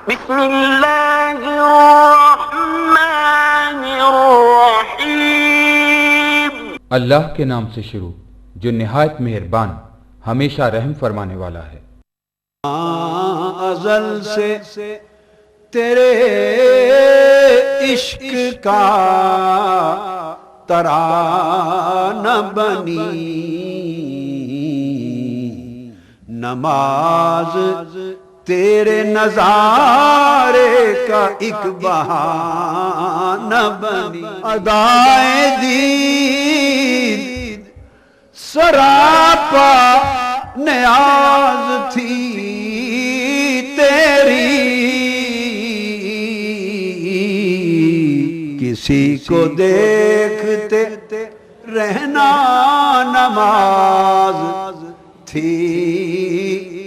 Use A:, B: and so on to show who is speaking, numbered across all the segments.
A: بسم اللہ الرحمن الرحیم۔
B: اللہ کے نام سے شروع جو نہایت مہربان ہمیشہ رحم فرمانے والا ہے۔
C: ازل سے تیرے عشق کا ترانہ بنی، نماز تیرے نظارے کا ایک بہانہ بنی، ادائے دید سراپا نیاز تھی تیری، کسی کو دیکھتے رہنا نماز تھی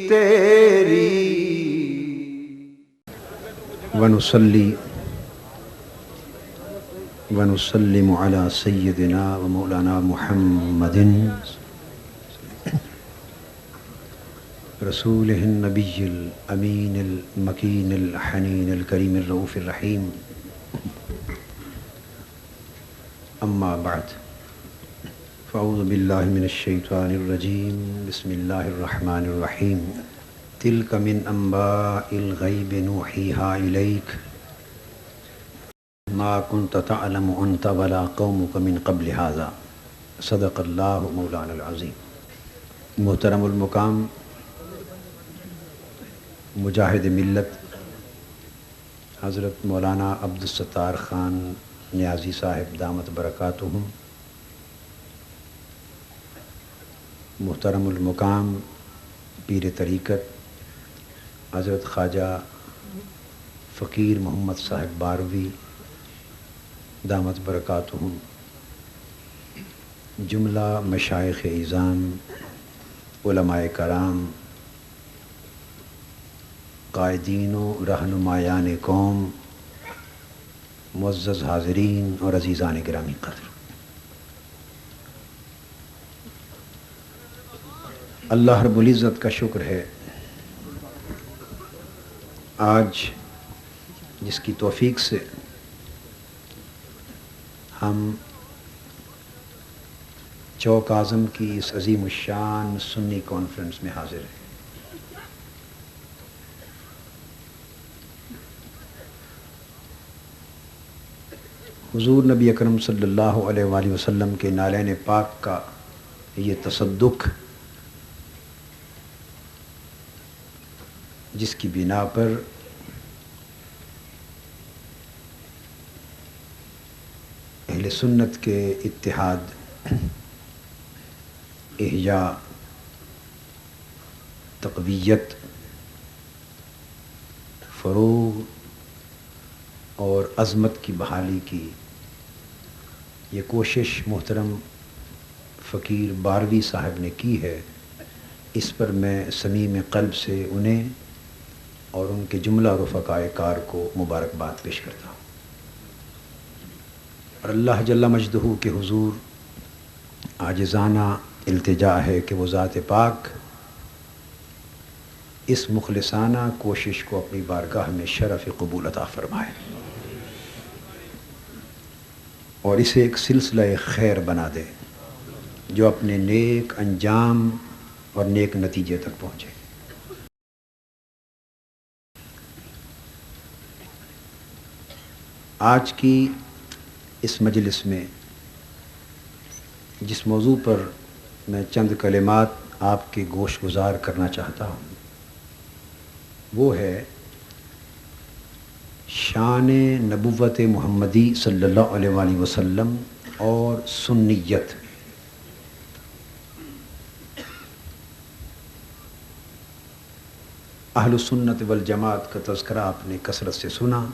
C: تیری۔ ونصلی ونسلم علی سیدنا و مولانا محمد رسولہ النبی الامین المکین الحنین الکریم الرؤوف الرحیم، اما بعد فاعوذ باللہ من الشیطان الرجیم، بسم اللہ الرحمن الرحیم۔ تلک من انباء الغیب نوحیہا الیک ما کنت تعلم انت ولا قومک من قبل ھذا، صدق اللہ مولانا العظیم۔ محترم المقام مجاہد ملت حضرت مولانا عبدالستار خان نیازی صاحب دامت برکاتہم، محترم المقام پیر طریقت حضرت خواجہ فقیر محمد صاحب باروی دامت برکاتہم، جملہ مشائخ اعظام، علماء کرام، قائدین و رہنمایان قوم، معزز حاضرین اور عزیزان گرامی قدر، اللہ رب العزت کا شکر ہے آج جس کی توفیق سے ہم چوک اعظم کی اس عظیم الشان سنی کانفرنس میں حاضر ہیں۔ حضور نبی اکرم صلی اللہ علیہ وآلہ وسلم کے نالین پاک کا یہ تصدق جس کی بنا پر اہل سنت کے اتحاد، احیاء، تقویت، فروغ اور عظمت کی بحالی کی یہ کوشش محترم فقیر باروی صاحب نے کی ہے، اس پر میں صمیم قلب سے انہیں اور ان کے جملہ رفقائے کار کو مبارکباد پیش کرتا ہوں، اور اللہ جل مجدہ کے حضور عاجزانہ التجا ہے کہ وہ ذات پاک اس مخلصانہ کوشش کو اپنی بارگاہ میں شرف قبول عطا فرمائے اور اسے ایک سلسلہ خیر بنا دے جو اپنے نیک انجام اور نیک نتیجے تک پہنچے۔ آج کی اس مجلس میں جس موضوع پر میں چند کلمات آپ کے گوش گزار کرنا چاہتا ہوں وہ ہے شان نبوت محمدی صلی اللہ علیہ وآلہ وسلم اور سنیت۔ اہل السنت والجماعت کا تذکرہ آپ نے کثرت سے سنا،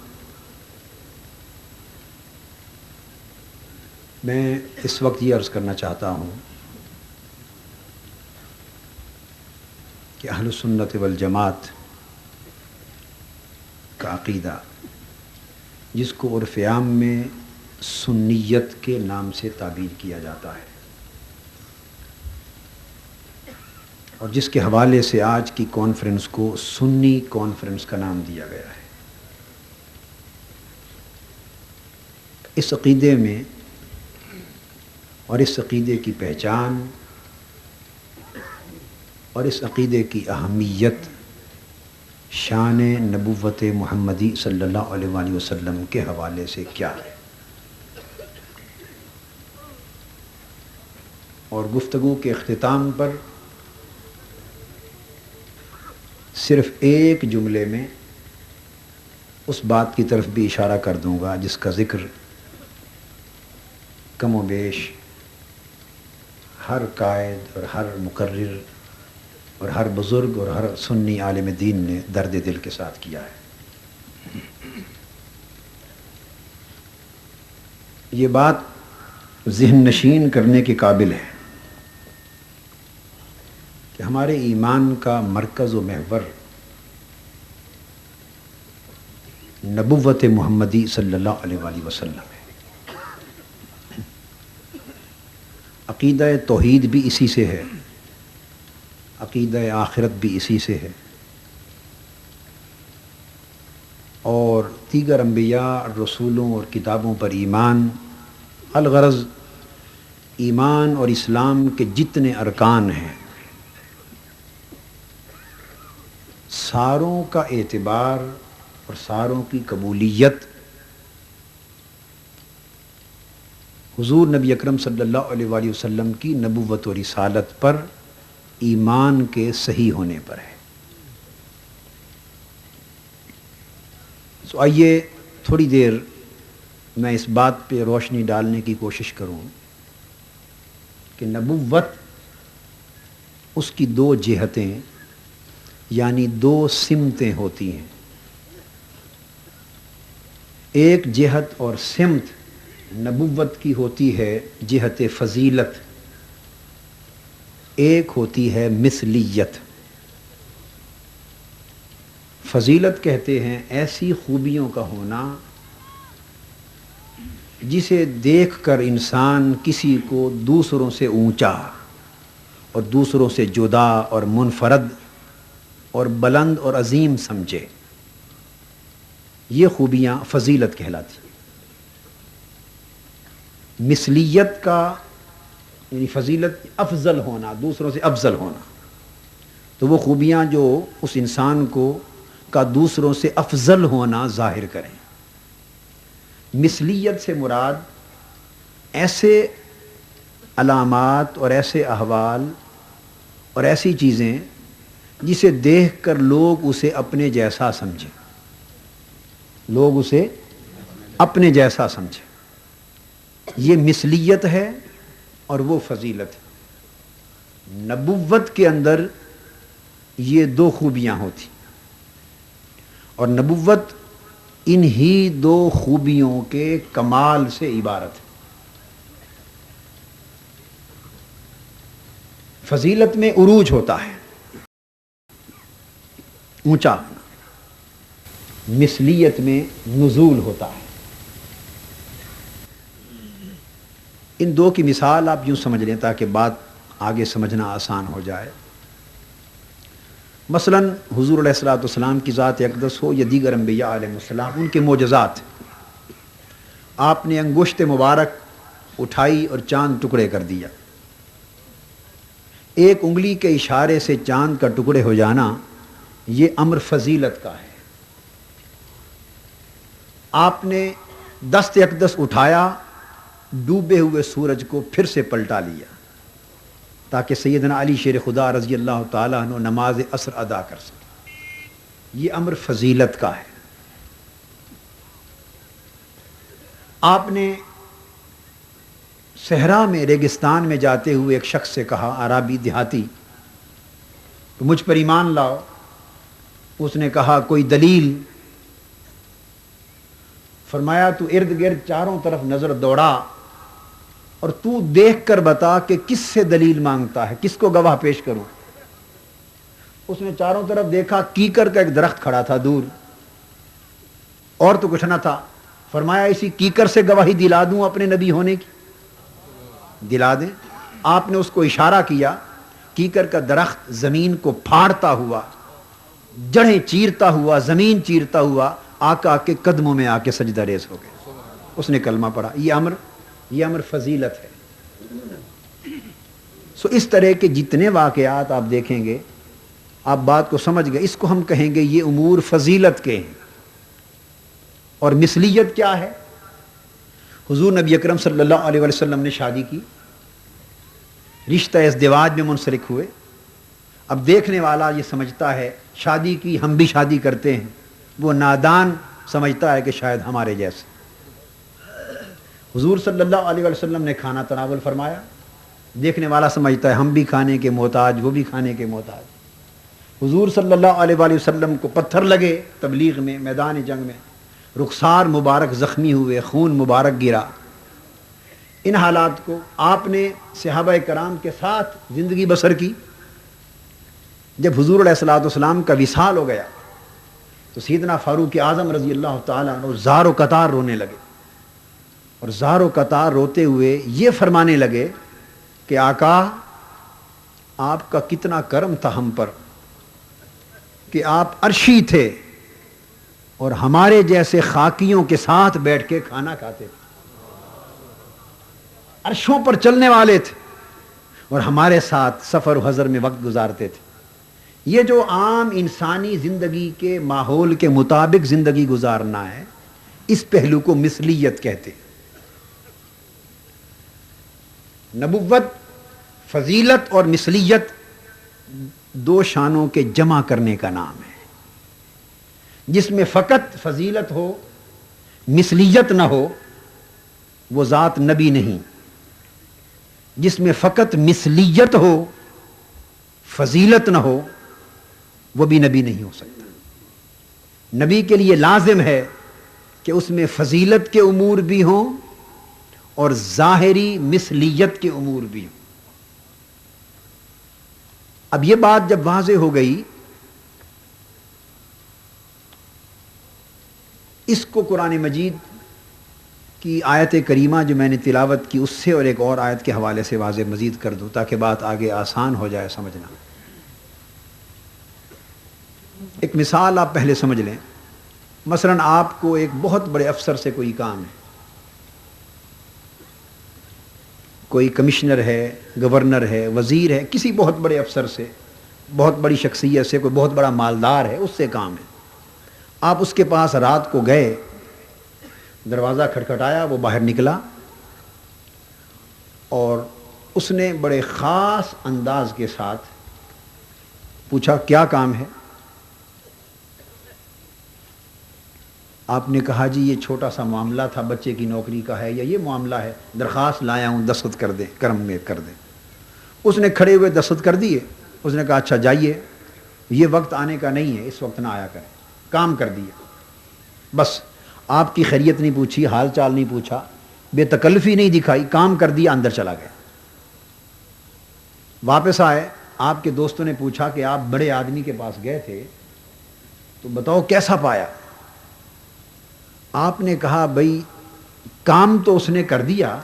C: میں اس وقت یہ عرض کرنا چاہتا ہوں کہ اہل السنت والجماعت کا عقیدہ جس کو عرف عام میں سنیت کے نام سے تعبیر کیا جاتا ہے، اور جس کے حوالے سے آج کی کانفرنس کو سنی کانفرنس کا نام دیا گیا ہے۔ اس عقیدے میں اور اس عقیدے کی پہچان اور اس عقیدے کی اہمیت شان نبوت محمدی صلی اللہ علیہ وآلہ وسلم کے حوالے سے کیا ہے، اور گفتگو کے اختتام پر صرف ایک جملے میں اس بات کی طرف بھی اشارہ کر دوں گا جس کا ذکر کم و بیش ہر قائد اور ہر مقرر اور ہر بزرگ اور ہر سنی عالم دین نے درد دل کے ساتھ کیا ہے۔ یہ بات ذہن نشین کرنے کے قابل ہے کہ ہمارے ایمان کا مرکز و محور نبوت محمدی صلی اللہ علیہ وآلہ وسلم ہے۔ عقیدہ توحید بھی اسی سے ہے، عقیدہ آخرت بھی اسی سے ہے، اور دیگر انبیاء، رسولوں اور کتابوں پر ایمان، الغرض ایمان اور اسلام کے جتنے ارکان ہیں ساروں کا اعتبار اور ساروں کی قبولیت حضور نبی اکرم صلی اللہ علیہ وآلہ وسلم کی نبوت و رسالت پر ایمان کے صحیح ہونے پر ہے۔ آئیے تھوڑی دیر میں اس بات پہ روشنی ڈالنے کی کوشش کروں کہ نبوت، اس کی دو جہتیں یعنی دو سمتیں ہوتی ہیں۔ ایک جہت اور سمت نبوت کی ہوتی ہے جہت فضیلت، ایک ہوتی ہے مثلیت۔ فضیلت کہتے ہیں ایسی خوبیوں کا ہونا جسے دیکھ کر انسان کسی کو دوسروں سے اونچا اور دوسروں سے جدا اور منفرد اور بلند اور عظیم سمجھے، یہ خوبیاں فضیلت کہلاتی ہیں۔ مثلیت کا یعنی فضیلت افضل ہونا، دوسروں سے افضل ہونا، تو وہ خوبیاں جو اس انسان کو کا دوسروں سے افضل ہونا ظاہر کریں۔ مثلیت سے مراد ایسے علامات اور ایسے احوال اور ایسی چیزیں جسے دیکھ کر لوگ اسے اپنے جیسا سمجھیں، لوگ اسے اپنے جیسا سمجھیں، یہ مثلیت ہے اور وہ فضیلت ہے۔ نبوت کے اندر یہ دو خوبیاں ہوتی اور نبوت انہی دو خوبیوں کے کمال سے عبارت ہے۔ فضیلت میں عروج ہوتا ہے، اونچا ہونا، مثلیت میں نزول ہوتا ہے۔ ان دو کی مثال آپ یوں سمجھ لیں تاکہ بات آگے سمجھنا آسان ہو جائے۔ مثلا حضور علیہ الصلوۃ والسلام کی ذات اقدس ہو یا دیگر انبیاء علیہ السلام، ان کے معجزات، آپ نے انگشت مبارک اٹھائی اور چاند ٹکڑے کر دیا۔ ایک انگلی کے اشارے سے چاند کا ٹکڑے ہو جانا یہ امر فضیلت کا ہے۔ آپ نے دست اقدس اٹھایا، ڈوبے ہوئے سورج کو پھر سے پلٹا لیا تاکہ سیدنا علی شیر خدا رضی اللہ تعالیٰ عنہ نماز عصر ادا کر سکے، یہ امر فضیلت کا ہے۔ آپ نے صحرا میں ریگستان میں جاتے ہوئے ایک شخص سے کہا، عربی دیہاتی، تو مجھ پر ایمان لاؤ۔ اس نے کہا کوئی دلیل؟ فرمایا تو ارد گرد چاروں طرف نظر دوڑا اور تو دیکھ کر بتا کہ کس سے دلیل مانگتا ہے، کس کو گواہ پیش کروں۔ اس نے چاروں طرف دیکھا، کیکر کا ایک درخت کھڑا تھا دور، اور تو کچھ نہ تھا۔ فرمایا اسی کیکر سے گواہی دلا دوں اپنے نبی ہونے کی؟ دلا دیں۔ آپ نے اس کو اشارہ کیا کیکر کا درخت زمین کو پھاڑتا ہوا، جڑیں چیرتا ہوا، زمین چیرتا ہوا آقا کے قدموں میں آ کے سجدہ ریز ہو گئے. اس نے کلمہ پڑھا. یہ امر فضیلت ہے. سو اس طرح کے جتنے واقعات آپ دیکھیں گے آپ بات کو سمجھ گئے. اس کو ہم کہیں گے یہ امور فضیلت کے ہیں. اور مثلیت کیا ہے؟ حضور نبی اکرم صلی اللہ علیہ وسلم نے شادی کی، رشتہ ازدواج میں منسلک ہوئے. اب دیکھنے والا یہ سمجھتا ہے شادی کی، ہم بھی شادی کرتے ہیں، وہ نادان سمجھتا ہے کہ شاید ہمارے جیسے. حضور صلی اللہ علیہ وسلم نے کھانا تناول فرمایا، دیکھنے والا سمجھتا ہے ہم بھی کھانے کے محتاج، وہ بھی کھانے کے محتاج. حضور صلی اللہ علیہ وسلم کو پتھر لگے تبلیغ میں، میدان جنگ میں، رخسار مبارک زخمی ہوئے، خون مبارک گرا. ان حالات کو آپ نے صحابہ کرام کے ساتھ زندگی بسر کی. جب حضور علیہ الصلوۃ والسلام کا وصال ہو گیا تو سیدنا فاروق اعظم رضی اللہ تعالیٰ عنہ زار و قطار رونے لگے، اور زار و قطار روتے ہوئے یہ فرمانے لگے کہ آقا آپ کا کتنا کرم تھا ہم پر کہ آپ عرشی تھے اور ہمارے جیسے خاکیوں کے ساتھ بیٹھ کے کھانا کھاتے تھے. عرشوں پر چلنے والے تھے اور ہمارے ساتھ سفر و حضر میں وقت گزارتے تھے. یہ جو عام انسانی زندگی کے ماحول کے مطابق زندگی گزارنا ہے، اس پہلو کو مثلیت کہتے ہیں. نبوت، فضیلت اور مثلیت دو شانوں کے جمع کرنے کا نام ہے. جس میں فقط فضیلت ہو، مثلیت نہ ہو، وہ ذات نبی نہیں. جس میں فقط مثلیت ہو، فضیلت نہ ہو، وہ بھی نبی نہیں ہو سکتا. نبی کے لیے لازم ہے کہ اس میں فضیلت کے امور بھی ہوں اور ظاہری مثلیت کے امور بھی ہوں. اب یہ بات جب واضح ہو گئی، اس کو قرآن مجید کی آیت کریمہ جو میں نے تلاوت کی اس سے اور ایک اور آیت کے حوالے سے واضح مزید کر دوں تاکہ بات آگے آسان ہو جائے سمجھنا. ایک مثال آپ پہلے سمجھ لیں. مثلا آپ کو ایک بہت بڑے افسر سے کوئی کام ہے، کوئی کمشنر ہے، گورنر ہے، وزیر ہے، کسی بہت بڑے افسر سے، بہت بڑی شخصیت سے، کوئی بہت بڑا مالدار ہے، اس سے کام ہے. آپ اس کے پاس رات کو گئے، دروازہ کھٹکھٹایا، وہ باہر نکلا اور اس نے بڑے خاص انداز کے ساتھ پوچھا کیا کام ہے؟ آپ نے کہا جی یہ چھوٹا سا معاملہ تھا، بچے کی نوکری کا ہے یا یہ معاملہ ہے، درخواست لایا ہوں، دستخط کر دیں، کرم میں کر دیں. اس نے کھڑے ہوئے دستخط کر دیے. اس نے کہا اچھا جائیے، یہ وقت آنے کا نہیں ہے، اس وقت نہ آیا کریں. کام کر دیا. بس آپ کی خیریت نہیں پوچھی، حال چال نہیں پوچھا، بے تکلفی نہیں دکھائی، کام کر دیا، اندر چلا گیا. واپس آئے، آپ کے دوستوں نے پوچھا کہ آپ بڑے آدمی کے پاس گئے تھے تو بتاؤ کیسا پایا؟ آپ نے کہا بھائی کام تو اس نے کر دیا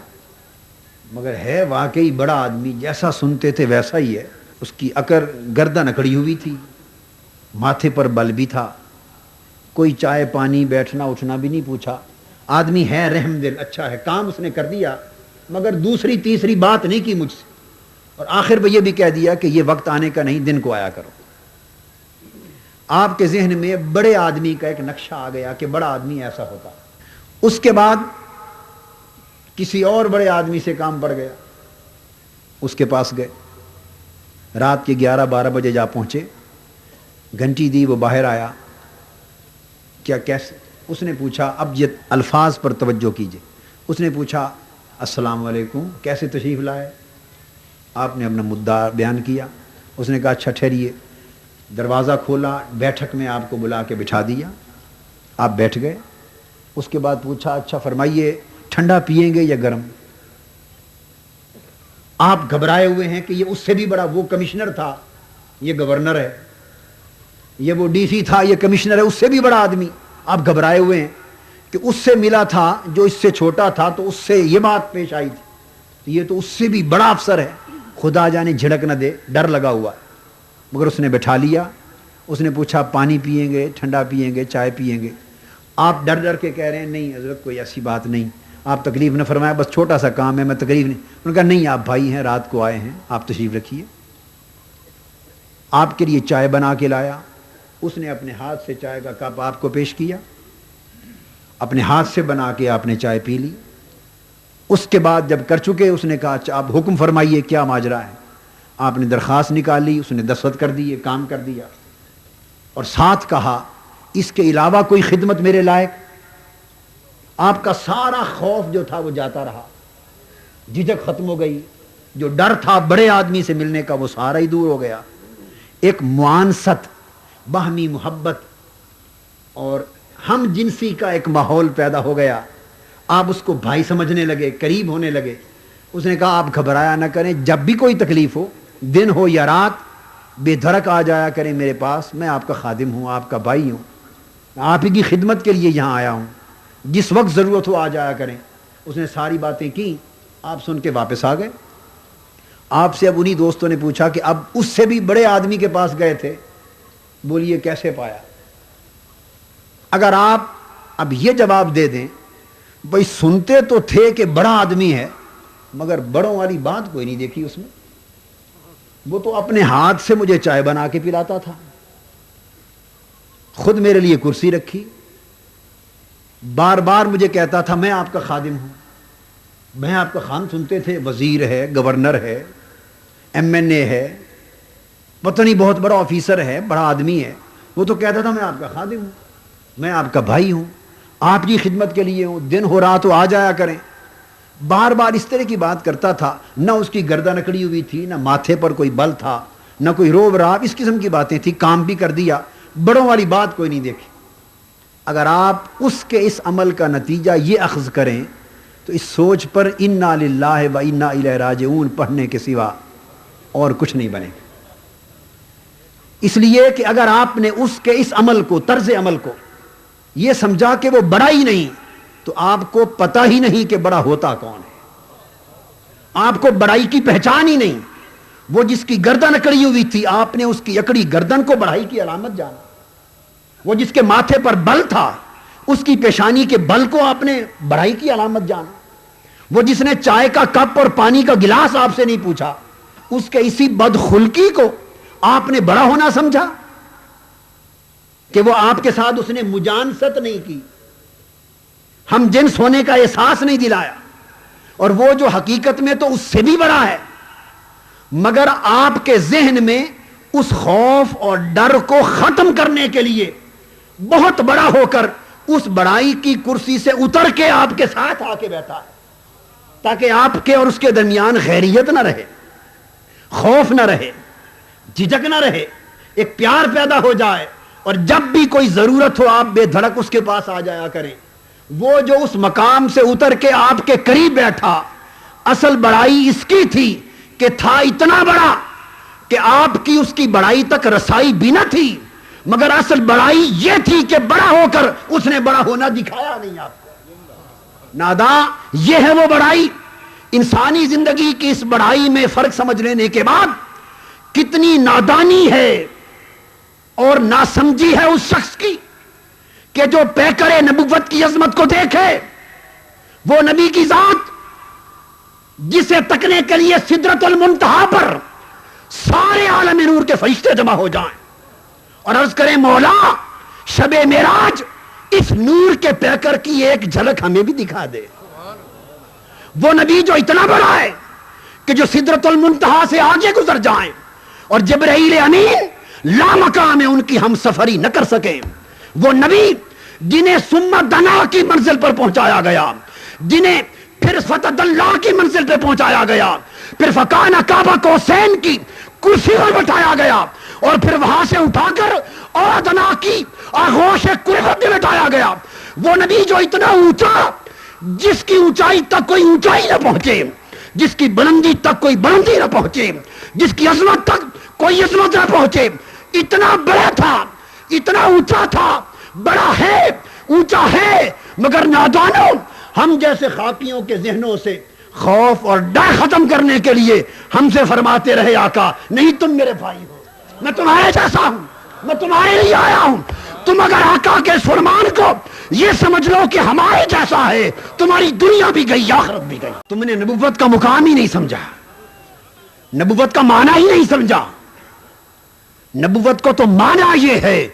C: مگر ہے واقعی بڑا آدمی، جیسا سنتے تھے ویسا ہی ہے. اس کی اکڑ گردن اکڑی ہوئی تھی، ماتھے پر بل بھی تھا، کوئی چائے پانی بیٹھنا اٹھنا بھی نہیں پوچھا. آدمی ہے رحم دل، اچھا ہے، کام اس نے کر دیا مگر دوسری تیسری بات نہیں کی مجھ سے، اور آخر میں یہ بھی کہہ دیا کہ یہ وقت آنے کا نہیں، دن کو آیا کرو. آپ کے ذہن میں بڑے آدمی کا ایک نقشہ آ گیا کہ بڑا آدمی ایسا ہوتا. اس کے بعد کسی اور بڑے آدمی سے کام پڑ گیا، اس کے پاس گئے، رات کے 11-12 بجے جا پہنچے، گھنٹی دی، وہ باہر آیا. کیا کیسے؟ اس نے پوچھا، اب یہ الفاظ پر توجہ کیجئے. اس نے پوچھا السلام علیکم، کیسے تشریف لائے؟ آپ نے اپنا مدعا بیان کیا. اس نے کہا اچھا ٹھہریے. دروازہ کھولا، بیٹھک میں آپ کو بلا کے بٹھا دیا، آپ بیٹھ گئے. اس کے بعد پوچھا اچھا فرمائیے ٹھنڈا پئیں گے یا گرم؟ آپ گھبرائے ہوئے ہیں کہ یہ اس سے بھی بڑا، وہ کمشنر تھا یہ گورنر ہے، یہ وہ ڈی سی تھا یہ کمشنر ہے، اس سے بھی بڑا آدمی. آپ گھبرائے ہوئے ہیں کہ اس سے ملا تھا جو اس سے چھوٹا تھا تو اس سے یہ بات پیش آئی تھی، یہ تو اس سے بھی بڑا افسر ہے، خدا جانے جھڑک نہ دے، ڈر لگا ہوا ہے، مگر اس نے بٹھا لیا. اس نے پوچھا پانی پئیں گے، ٹھنڈا پئیں گے، چائے پئیں گے؟ آپ ڈر ڈر کے کہہ رہے ہیں نہیں حضرت کوئی ایسی بات نہیں، آپ تکلیف نہ فرمائیں، بس چھوٹا سا کام ہے، میں تکلیف نہیں. انہوں نے کہا نہیں آپ بھائی ہیں، رات کو آئے ہیں، آپ تشریف رکھیے. آپ کے لیے چائے بنا کے لایا. اس نے اپنے ہاتھ سے چائے کا کپ آپ کو پیش کیا، اپنے ہاتھ سے بنا کے آپ نے چائے پی لی. اس کے بعد جب کر چکے اس نے کہا اچھا آپ حکم فرمائیے کیا ماجرا ہے. آپ نے درخواست نکال لی، اس نے دستخط کر دیے، کام کر دیا، اور ساتھ کہا اس کے علاوہ کوئی خدمت میرے لائق. آپ کا سارا خوف جو تھا وہ جاتا رہا، جھجک ختم ہو گئی، جو ڈر تھا بڑے آدمی سے ملنے کا وہ سارا ہی دور ہو گیا. ایک معانست، باہمی محبت اور ہم جنسی کا ایک ماحول پیدا ہو گیا. آپ اس کو بھائی سمجھنے لگے، قریب ہونے لگے. اس نے کہا آپ گھبرایا نہ کریں، جب بھی کوئی تکلیف ہو، دن ہو یا رات، بے دھڑک آ جایا کریں میرے پاس، میں آپ کا خادم ہوں، آپ کا بھائی ہوں، آپ ہی کی خدمت کے لیے یہاں آیا ہوں، جس وقت ضرورت ہو آ جایا کریں. اس نے ساری باتیں کی، آپ سن کے واپس آ گئے. آپ سے اب انہی دوستوں نے پوچھا کہ اب اس سے بھی بڑے آدمی کے پاس گئے تھے، بولیے کیسے پایا؟ اگر آپ اب یہ جواب دے دیں بھائی سنتے تو تھے کہ بڑا آدمی ہے، مگر بڑوں والی بات کوئی نہیں دیکھی اس میں، وہ تو اپنے ہاتھ سے مجھے چائے بنا کے پلاتا تھا، خود میرے لیے کرسی رکھی، بار بار مجھے کہتا تھا میں آپ کا خادم ہوں، میں آپ کا خان. سنتے تھے وزیر ہے، گورنر ہے، ایم این اے ہے، پتہ نہیں بہت بڑا آفیسر ہے، بڑا آدمی ہے، وہ تو کہتا تھا میں آپ کا خادم ہوں، میں آپ کا بھائی ہوں، آپ کی خدمت کے لیے ہوں، دن ہو رہا تو آ جایا کریں. بار بار اس طرح کی بات کرتا تھا. نہ اس کی گردن اکڑی ہوئی تھی، نہ ماتھے پر کوئی بل تھا، نہ کوئی روب راب، اس قسم کی باتیں تھی. کام بھی کر دیا، بڑوں والی بات کوئی نہیں دیکھی. اگر آپ اس کے اس عمل کا نتیجہ یہ اخذ کریں تو اس سوچ پر انا للہ و انا الیہ راجعون پڑھنے کے سوا اور کچھ نہیں بنے. اس لیے کہ اگر آپ نے اس کے اس عمل کو، طرز عمل کو یہ سمجھا کہ وہ بڑا ہی نہیں، تو آپ کو پتہ ہی نہیں کہ بڑا ہوتا کون ہے. آپ کو بڑائی کی پہچان ہی نہیں. وہ جس کی گردن اکڑی ہوئی تھی، آپ نے اس کی اکڑی گردن کو بڑائی کی علامت جانا. وہ جس کے ماتھے پر بل تھا، اس کی پیشانی کے بل کو آپ نے بڑائی کی علامت جانا. وہ جس نے چائے کا کپ اور پانی کا گلاس آپ سے نہیں پوچھا، اس کے اسی بدخلقی کو آپ نے بڑا ہونا سمجھا کہ وہ آپ کے ساتھ اس نے مجانست نہیں کی، ہم جنس ہونے کا احساس نہیں دلایا. اور وہ جو حقیقت میں تو اس سے بھی بڑا ہے، مگر آپ کے ذہن میں اس خوف اور ڈر کو ختم کرنے کے لیے بہت بڑا ہو کر اس بڑائی کی کرسی سے اتر کے آپ کے ساتھ آ کے بیٹھا ہے، تاکہ آپ کے اور اس کے درمیان غیریت نہ رہے، خوف نہ رہے، جھجک نہ رہے، ایک پیار پیدا ہو جائے. اور جب بھی کوئی ضرورت ہو آپ بے دھڑک اس کے پاس آ جایا کریں. وہ جو اس مقام سے اتر کے آپ کے قریب بیٹھا، اصل بڑائی اس کی تھی کہ تھا اتنا بڑا کہ آپ کی اس کی بڑائی تک رسائی بھی نہ تھی، مگر اصل بڑائی یہ تھی کہ بڑا ہو کر اس نے بڑا ہونا دکھایا نہیں آپ کو. ناداں یہ ہے وہ بڑائی. انسانی زندگی کی اس بڑائی میں فرق سمجھ لینے کے بعد کتنی نادانی ہے اور ناسمجھی ہے اس شخص کی کہ جو پیکر نبوت کی عظمت کو دیکھے. وہ نبی کی ذات جسے تکنے کے لیے سدرۃ المنتہا پر سارے عالم نور کے فرشتے جمع ہو جائیں اور عرض کریں مولا شب معراج اس نور کے پیکر کی ایک جھلک ہمیں بھی دکھا دے. وہ نبی جو اتنا بڑا ہے کہ جو سدرۃ المنتہا سے آگے گزر جائیں اور جبرائیل امین لامقام ان کی ہم سفری نہ کر سکیں. وہ نبی جنہیں سمت دنا کی منزل پر پہنچایا گیا، جنہیں پھر فتح اللہ کی منزل پر پہنچایا گیا، پھر فکان کعبہ کوسین کی کرسی پر بٹھایا گیا، اور پھر وہاں سے اٹھا کر اور دنا کی آغوش قربت میں بٹھایا گیا. وہ نبی جو اتنا اونچا، جس کی اونچائی تک کوئی اونچائی نہ پہنچے، جس کی بلندی تک کوئی بلندی نہ پہنچے، جس کی عظمت تک کوئی عظمت نہ پہنچے، اتنا بڑا تھا، اتنا اونچا تھا، بڑا ہے، اونچا ہے. مگر نادانوں، ہم جیسے خاکیوں کے ذہنوں سے خوف اور ڈر ختم کرنے کے لیے ہم سے فرماتے رہے آقا نہیں تم میرے بھائی ہو، میں تمہارے جیسا ہوں، میں تمہارے لیے آیا ہوں. تم اگر آقا کے فرمان کو یہ سمجھ لو کہ ہمارے جیسا ہے، تمہاری دنیا بھی گئی آخرت بھی گئی. تم نے نبوت کا مقام ہی نہیں سمجھا، نبوت کا معنی ہی نہیں سمجھا. نبوت کو تو معنی یہ ہے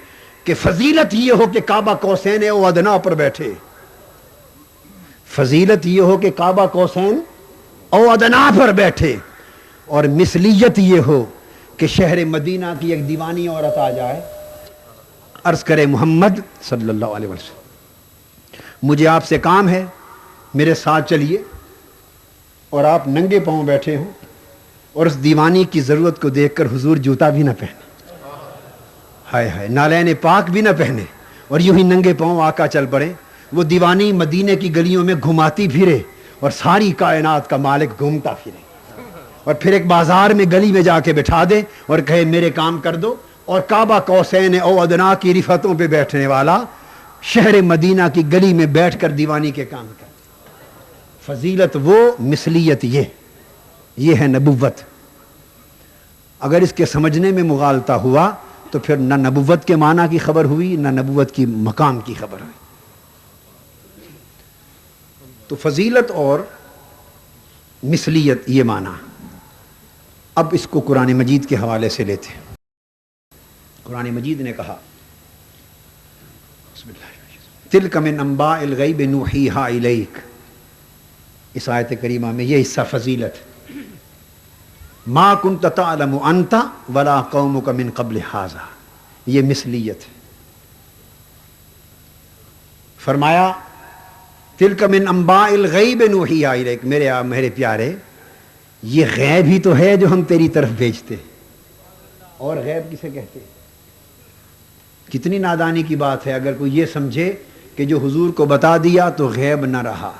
C: کہ فضیلت یہ ہو کہ کعبہ قوسین او ادنا پر بیٹھے، فضیلت یہ ہو کہ کعبہ قوسین او ادنا پر بیٹھے، اور مثلیت یہ ہو کہ شہر مدینہ کی ایک دیوانی عورت آ جائے، عرض کرے محمد صلی اللہ علیہ وسلم مجھے آپ سے کام ہے، میرے ساتھ چلیے، اور آپ ننگے پاؤں بیٹھے ہوں اور اس دیوانی کی ضرورت کو دیکھ کر حضور جوتا بھی نہ پہنے، ہائے ہائے نالین پاک بھی نہ پہنے، اور یوں ہی ننگے پاؤں آقا چل پڑے. وہ دیوانی مدینے کی گلیوں میں گھماتی پھرے اور ساری کائنات کا مالک گھومتا پھرے، اور پھر ایک بازار میں گلی میں جا کے بٹھا دے اور کہے میرے کام کر دو، اور کعبہ قوسین او ادنا کی رفتوں پہ بیٹھنے والا شہر مدینہ کی گلی میں بیٹھ کر دیوانی کے کام کر. فضیلت وہ، مثلیت یہ ہے نبوت. اگر اس کے سمجھنے میں مغالطہ ہوا تو پھر نہ نبوت کے معنی کی خبر ہوئی نہ نبوت کی مقام کی خبر ہوئی. تو فضیلت اور مثلیت یہ معنی. اب اس کو قرآن مجید کے حوالے سے لیتے ہیں. قرآن مجید نے کہا تِلْكَ مِنْ أَنْبَاءِ الْغَيْبِ نُوحِيهَا إِلَيْكَ. اس آیت کریمہ میں یہ حصہ فضیلت. مَا كُنْتَ تَعْلَمُ أَنْتَ وَلَا قَوْمُكَ مِنْ قَبْلِ هَذَا. یہ مثلیت. فرمایا تِلْكَ مِنْ أَنْبَاءِ الْغَيْبِ نُوحِيهَا إِلَيْكَ. میرے پیارے یہ غیب ہی تو ہے جو ہم تیری طرف بھیجتے. اور غیب کسے کہتے ہیں؟ کتنی نادانی کی بات ہے اگر کوئی یہ سمجھے کہ جو حضور کو بتا دیا تو غیب نہ رہا،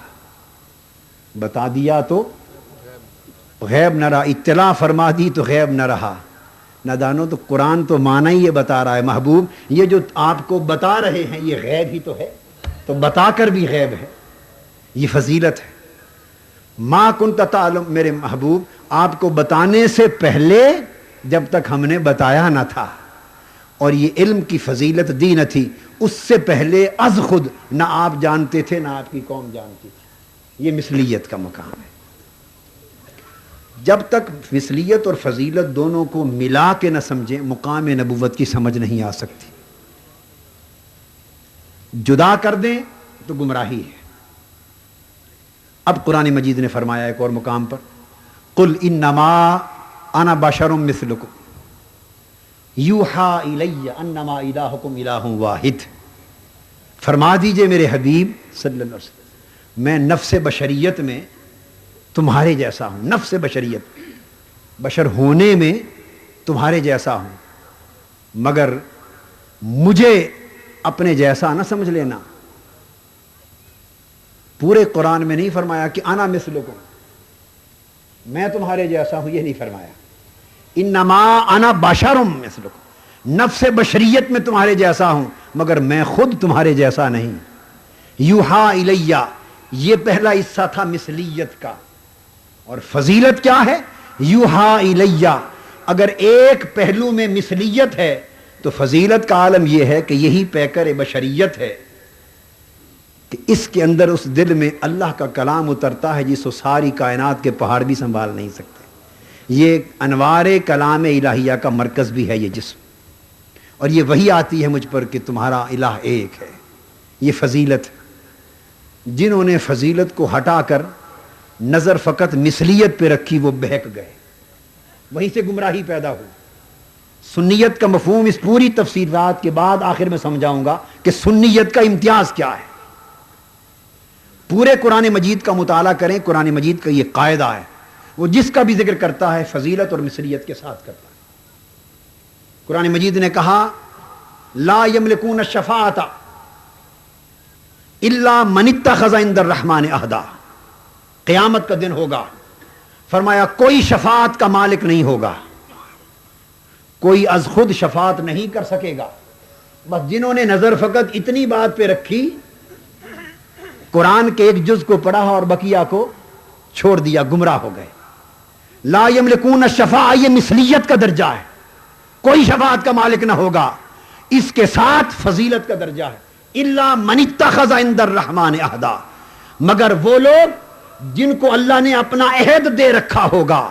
C: بتا دیا تو غیب نہ رہا، اطلاع فرما دی تو غیب نہ رہا. نادانو، تو قرآن تو معنی ہی یہ بتا رہا ہے محبوب، یہ جو آپ کو بتا رہے ہیں یہ غیب ہی تو ہے، تو بتا کر بھی غیب ہے. یہ فضیلت ہے. ما کنت تعلم، میرے محبوب آپ کو بتانے سے پہلے جب تک ہم نے بتایا نہ تھا، اور یہ علم کی فضیلت دی نہ تھی، اس سے پہلے از خود نہ آپ جانتے تھے نہ آپ کی قوم جانتی تھی. یہ مثلیت کا مقام ہے. جب تک مثلیت اور فضیلت دونوں کو ملا کے نہ سمجھیں مقام نبوت کی سمجھ نہیں آ سکتی. جدا کر دیں تو گمراہی ہے. اب قرآن مجید نے فرمایا ایک اور مقام پر قل انما انا بشر مثلکم یوحا الی انما الہکم الہ واحد. فرما دیجئے میرے حبیب صلی اللہ علیہ وسلم میں نفس بشریت میں تمہارے جیسا ہوں. نفس بشریت، بشر ہونے میں تمہارے جیسا ہوں، مگر مجھے اپنے جیسا نہ سمجھ لینا. پورے قرآن میں نہیں فرمایا کہ انا مثلکم، میں تمہارے جیسا ہوں، یہ نہیں فرمایا. انما انا بشر مثلکم، نفس بشریت میں تمہارے جیسا ہوں مگر میں خود تمہارے جیسا نہیں. یوحا الیہ، یہ پہلا حصہ تھا مثلیت کا. اور فضیلت کیا ہے؟ یوحا الیہ. اگر ایک پہلو میں مثلیت ہے تو فضیلت کا عالم یہ ہے کہ یہی پیکر بشریت ہے کہ اس کے اندر اس دل میں اللہ کا کلام اترتا ہے جس کو ساری کائنات کے پہاڑ بھی سنبھال نہیں سکتے. یہ انوار کلام الہیہ کا مرکز بھی ہے یہ جسم، اور یہ وہی آتی ہے مجھ پر کہ تمہارا الہ ایک ہے. یہ فضیلت. جنہوں نے فضیلت کو ہٹا کر نظر فقط مثلیت پہ رکھی وہ بہک گئے، وہیں سے گمراہی پیدا ہوئی. سنیت کا مفہوم اس پوری تفسیرات کے بعد آخر میں سمجھاؤں گا کہ سنیت کا امتیاز کیا ہے. پورے قرآن مجید کا مطالعہ کریں، قرآن مجید کا یہ قاعدہ ہے، وہ جس کا بھی ذکر کرتا ہے فضیلت اور مثلیت کے ساتھ کرتا ہے. قرآن مجید نے کہا لا یملکون الشفاعۃ الا من اتخذ عند الرحمن عہدا. قیامت کا دن ہوگا، فرمایا کوئی شفاعت کا مالک نہیں ہوگا، کوئی از خود شفاعت نہیں کر سکے گا. بس جنہوں نے نظر فقط اتنی بات پہ رکھی، قرآن کے ایک جز کو پڑھا اور بقیہ کو چھوڑ دیا، گمراہ ہو گئے. لا یملکون الشفاعہ، یہ مثلیت کا درجہ ہے، کوئی شفاعت کا مالک نہ ہوگا. اس کے ساتھ فضیلت کا درجہ ہے، الا من اتخذ عند الرحمن عہدا، مگر وہ لوگ جن کو اللہ نے اپنا عہد دے رکھا ہوگا،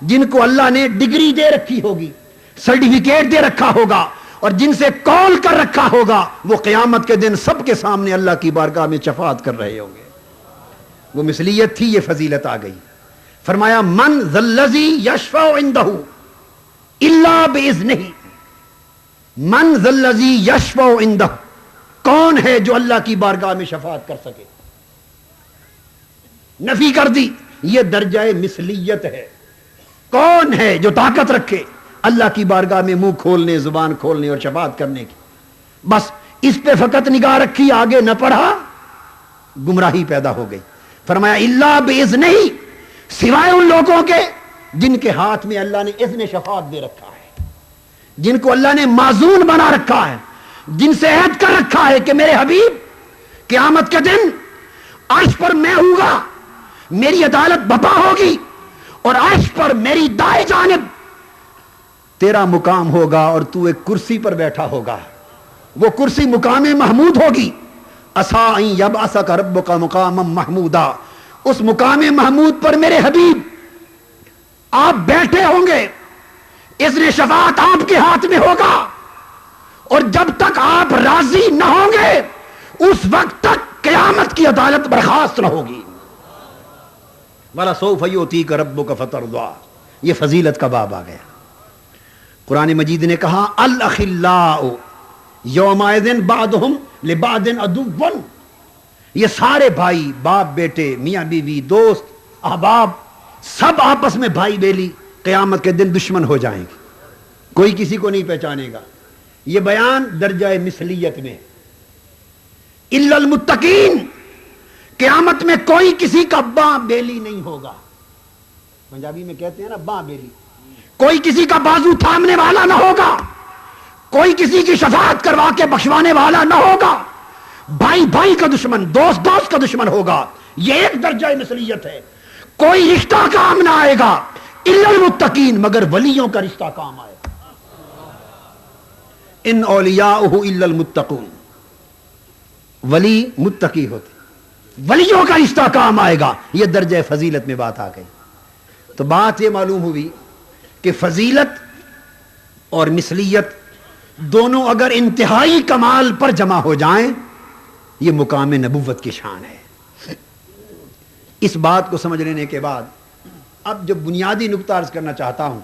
C: جن کو اللہ نے ڈگری دے رکھی ہوگی، سرٹیفکیٹ دے رکھا ہوگا، اور جن سے کال کر رکھا ہوگا، وہ قیامت کے دن سب کے سامنے اللہ کی بارگاہ میں شفاعت کر رہے ہوں گے. وہ مثلیت تھی، یہ فضیلت آ گئی. فرمایا من ذا الذی یشفع عندہ الا باذنہ، من ذا الذی یشفع عندہ، کون ہے جو اللہ کی بارگاہ میں شفاعت کر سکے؟ نفی کر دی، یہ درجہ مثلیت ہے. کون ہے جو طاقت رکھے اللہ کی بارگاہ میں منہ کھولنے، زبان کھولنے اور شفاعت کرنے کی؟ بس اس پہ فقط نگاہ رکھی، آگے نہ پڑھا، گمراہی پیدا ہو گئی. فرمایا الا باذنہ، سوائے ان لوگوں کے جن کے ہاتھ میں اللہ نے اذن شفاعت دے رکھا ہے، جن کو اللہ نے معزون بنا رکھا ہے، جن سے عہد کر رکھا ہے کہ میرے حبیب قیامت کے دن عرش پر میں ہوں گا، میری عدالت بپا ہوگی، اور عرش پر میری دائیں جانب تیرا مقام ہوگا، اور تو ایک کرسی پر بیٹھا ہوگا. وہ کرسی مقام محمود ہوگی. عسیٰ ان یبعثک ربک مقاما محمودا، اس مقام محمود پر میرے حبیب آپ بیٹھے ہوں گے، اذن شفاعت آپ کے ہاتھ میں ہوگا، اور جب تک آپ راضی نہ ہوں گے اس وقت تک قیامت کی عدالت برخاست نہ ہوگی. وَلَسَوْفَ يُؤْتِيكَ رَبُّكَ فَتَرْضَىٰ، یہ فضیلت کا باب آ گیا. قرآن مجید نے کہا الاخلاء یومئذ بعضهم لبعض عدو، یہ سارے بھائی، باپ بیٹے، میاں بیوی، دوست، احباب، سب آپس میں بھائی بیلی قیامت کے دن دشمن ہو جائیں گے، کوئی کسی کو نہیں پہچانے گا. یہ بیان درجہ مثلیت میں. الا المتقین، قیامت میں کوئی کسی کا باں بیلی نہیں ہوگا. پنجابی میں کہتے ہیں نا باں بیلی، کوئی کسی کا بازو تھامنے والا نہ ہوگا، کوئی کسی کی شفاعت کروا کے بخشوانے والا نہ ہوگا. بھائی بھائی کا دشمن، دوست دوست کا دشمن ہوگا. یہ ایک درجہ مثلیت ہے. کوئی رشتہ کام نہ آئے گا الا المتقین، مگر ولیوں کا رشتہ کام آئے گا. ان اولیاءہ الا المتقون، ولی متقی ہوتے، ولیوں کا رشتہ کام آئے گا. یہ درجہ فضیلت میں بات آ گئی. تو بات یہ معلوم ہوئی کہ فضیلت اور مثلیت دونوں اگر انتہائی کمال پر جمع ہو جائیں، یہ مقام نبوت کی شان ہے. اس بات کو سمجھ لینے کے بعد اب جو بنیادی نقطہ عرض کرنا چاہتا ہوں،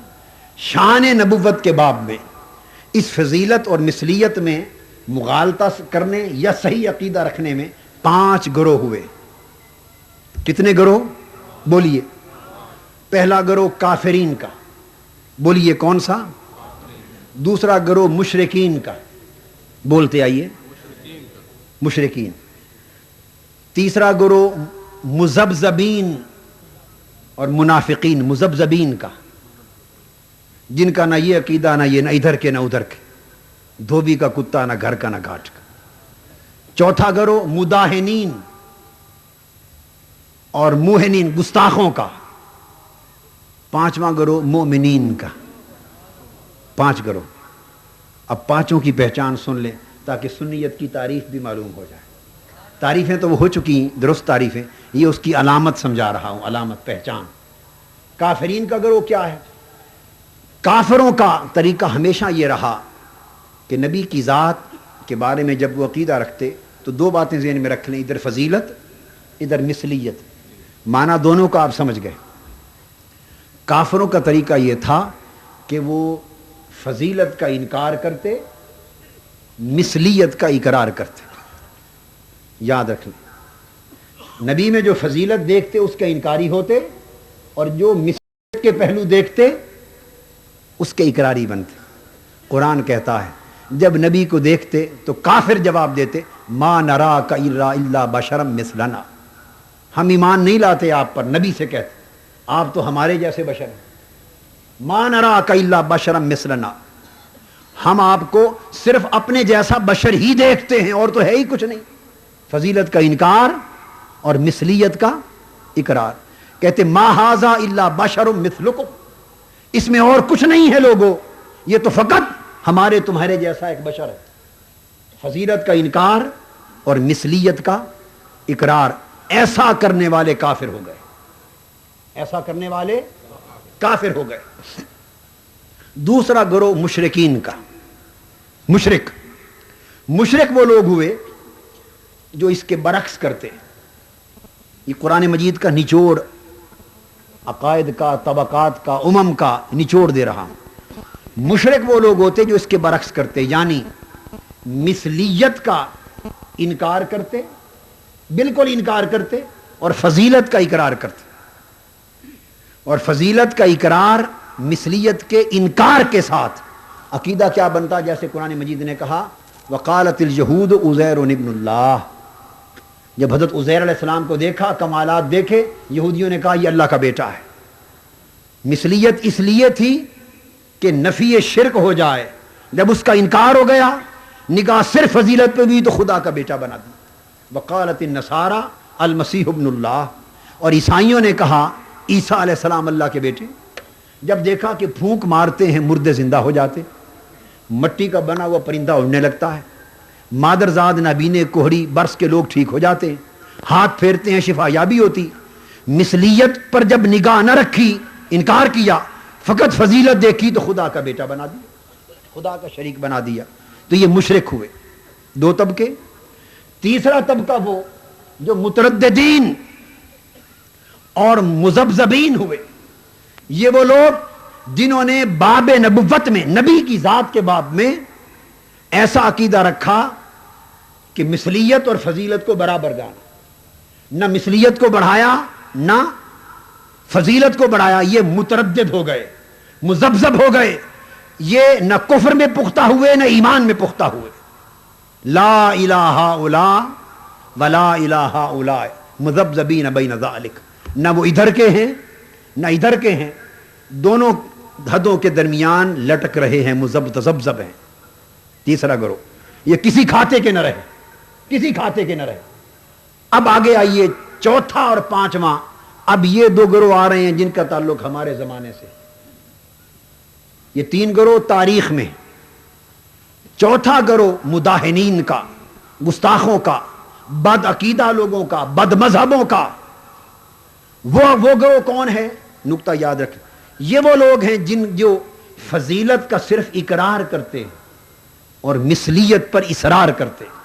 C: شان نبوت کے باب میں اس فضیلت اور مثلیت میں مغالطہ کرنے یا صحیح عقیدہ رکھنے میں 5 گروہ ہوئے. کتنے گروہ؟ بولیے. پہلا گروہ کافرین کا، بولیے کون سا؟ دوسرا گروہ مشرکین کا، بولتے آئیے، مشرکین. تیسرا گروہ مذبذبین اور منافقین، مذبذبین کا، جن کا نہ یہ عقیدہ، نہ یہ، نہ ادھر کے نہ ادھر کے، دھوبی کا کتا، نہ گھر کا نہ گھاٹ کا. چوتھا گروہ مداہنین اور موہنین، گستاخوں کا. پانچواں گروہ مومنین کا. 5 گروہ. اب پانچوں کی پہچان سن لیں تاکہ سنیت کی تعریف بھی معلوم ہو جائے. تعریفیں تو وہ ہو چکی ہیں، درست تعریفیں، یہ اس کی علامت سمجھا رہا ہوں، علامت، پہچان. کافرین کا گروہ کیا ہے؟ کافروں کا طریقہ ہمیشہ یہ رہا کہ نبی کی ذات کے بارے میں جب وہ عقیدہ رکھتے تو 2 باتیں ذہن میں رکھ لیں، ادھر فضیلت، ادھر مثلیت. معنی دونوں کا آپ سمجھ گئے. کافروں کا طریقہ یہ تھا کہ وہ فضیلت کا انکار کرتے، مثلیت کا اقرار کرتے. یاد رکھ لیں، نبی میں جو فضیلت دیکھتے اس کے انکاری ہوتے، اور جو مثلیت کے پہلو دیکھتے اس کے اقراری بنتے. قرآن کہتا ہے جب نبی کو دیکھتے تو کافر جواب دیتے ما نراک الا بشرا مثلنا، ہم ایمان نہیں لاتے آپ پر. نبی سے کہتے آپ تو ہمارے جیسے بشر ہیں. ما نراک الا بشرا مثلنا، ہم آپ کو صرف اپنے جیسا بشر ہی دیکھتے ہیں اور تو ہے ہی کچھ نہیں. فضیلت کا انکار اور مثلیت کا اقرار. کہتے ما ھذا الا بشر مثلکم، اس میں اور کچھ نہیں ہے لوگوں، یہ تو فقط ہمارے تمہارے جیسا ایک بشر ہے۔ فضیلت کا انکار اور مثلیت کا اقرار، ایسا کرنے والے کافر ہو گئے، ایسا کرنے والے کافر ہو گئے۔ دوسرا گروہ مشرکین کا، مشرک وہ لوگ ہوئے جو اس کے برعکس کرتے۔ یہ قرآن مجید کا نچوڑ، عقائد کا، طبقات کا، امم کا نچوڑ دے رہا ہوں۔ مشرک وہ لوگ ہوتے جو اس کے برعکس کرتے، یعنی مثلیت کا انکار کرتے، بالکل انکار کرتے، اور فضیلت کا اقرار کرتے۔ اور فضیلت کا اقرار مثلیت کے انکار کے ساتھ عقیدہ کیا بنتا؟ جیسے قرآن مجید نے کہا وقالت الجہود عزیر ابن اللہ، جب حضرت عزیر علیہ السلام کو دیکھا، کمالات دیکھے، یہودیوں نے کہا یہ اللہ کا بیٹا ہے۔ مثلیت اس لیے تھی کہ نفی شرک ہو جائے، جب اس کا انکار ہو گیا، نگاہ صرف فضیلت پہ بھی تو خدا کا بیٹا بنا دیا۔ وقالت النصارى المسیح ابن اللہ، اور عیسائیوں نے کہا عیسیٰ علیہ السلام اللہ کے بیٹے۔ جب دیکھا کہ پھونک مارتے ہیں مردے زندہ ہو جاتے، مٹی کا بنا ہوا پرندہ اڑنے لگتا ہے، مادرزاد نابینے کوہری برس کے لوگ ٹھیک ہو جاتے ہیں، ہاتھ پھیرتے ہیں شفا یابی ہوتی۔ مثلیت پر جب نگاہ نہ رکھی، انکار کیا، فقط فضیلت دیکھی تو خدا کا بیٹا بنا دیا، خدا کا شریک بنا دیا۔ تو یہ مشرک ہوئے، دو طبقے۔ تیسرا طبقہ وہ جو مترددین اور مذبذبین ہوئے، یہ وہ لوگ جنہوں نے باب نبوت میں، نبی کی ذات کے باب میں ایسا عقیدہ رکھا کہ مثلیت اور فضیلت کو برابر جانا، نہ مثلیت کو بڑھایا نہ فضیلت کو بڑھایا۔ یہ متردد ہو گئے، مذبذب ہو گئے، یہ نہ کفر میں پختہ ہوئے نہ ایمان میں پختہ ہوئے۔ لا الہ الا ولا الہ اولائے مذبذبین بین ذالک، نہ وہ ادھر کے ہیں نہ ادھر کے ہیں، دونوں حدوں کے درمیان لٹک رہے ہیں، مذبذب ہیں۔ تیسرا گروہ، یہ کسی کھاتے کے نہ رہے، کسی کھاتے کے نہ رہے۔ اب آگے آئیے چوتھا اور پانچواں، اب یہ دو گروہ آ رہے ہیں جن کا تعلق ہمارے زمانے سے۔ یہ تین گروہ تاریخ میں، چوتھا گروہ مداہنین کا، گستاخوں کا، بد عقیدہ لوگوں کا، بد مذہبوں کا۔ وہ گروہ کون ہے؟ نقطہ یاد رکھیں، یہ وہ لوگ ہیں جو فضیلت کا صرف اقرار کرتے ہیں اور مثلیت پر اصرار کرتے ہیں۔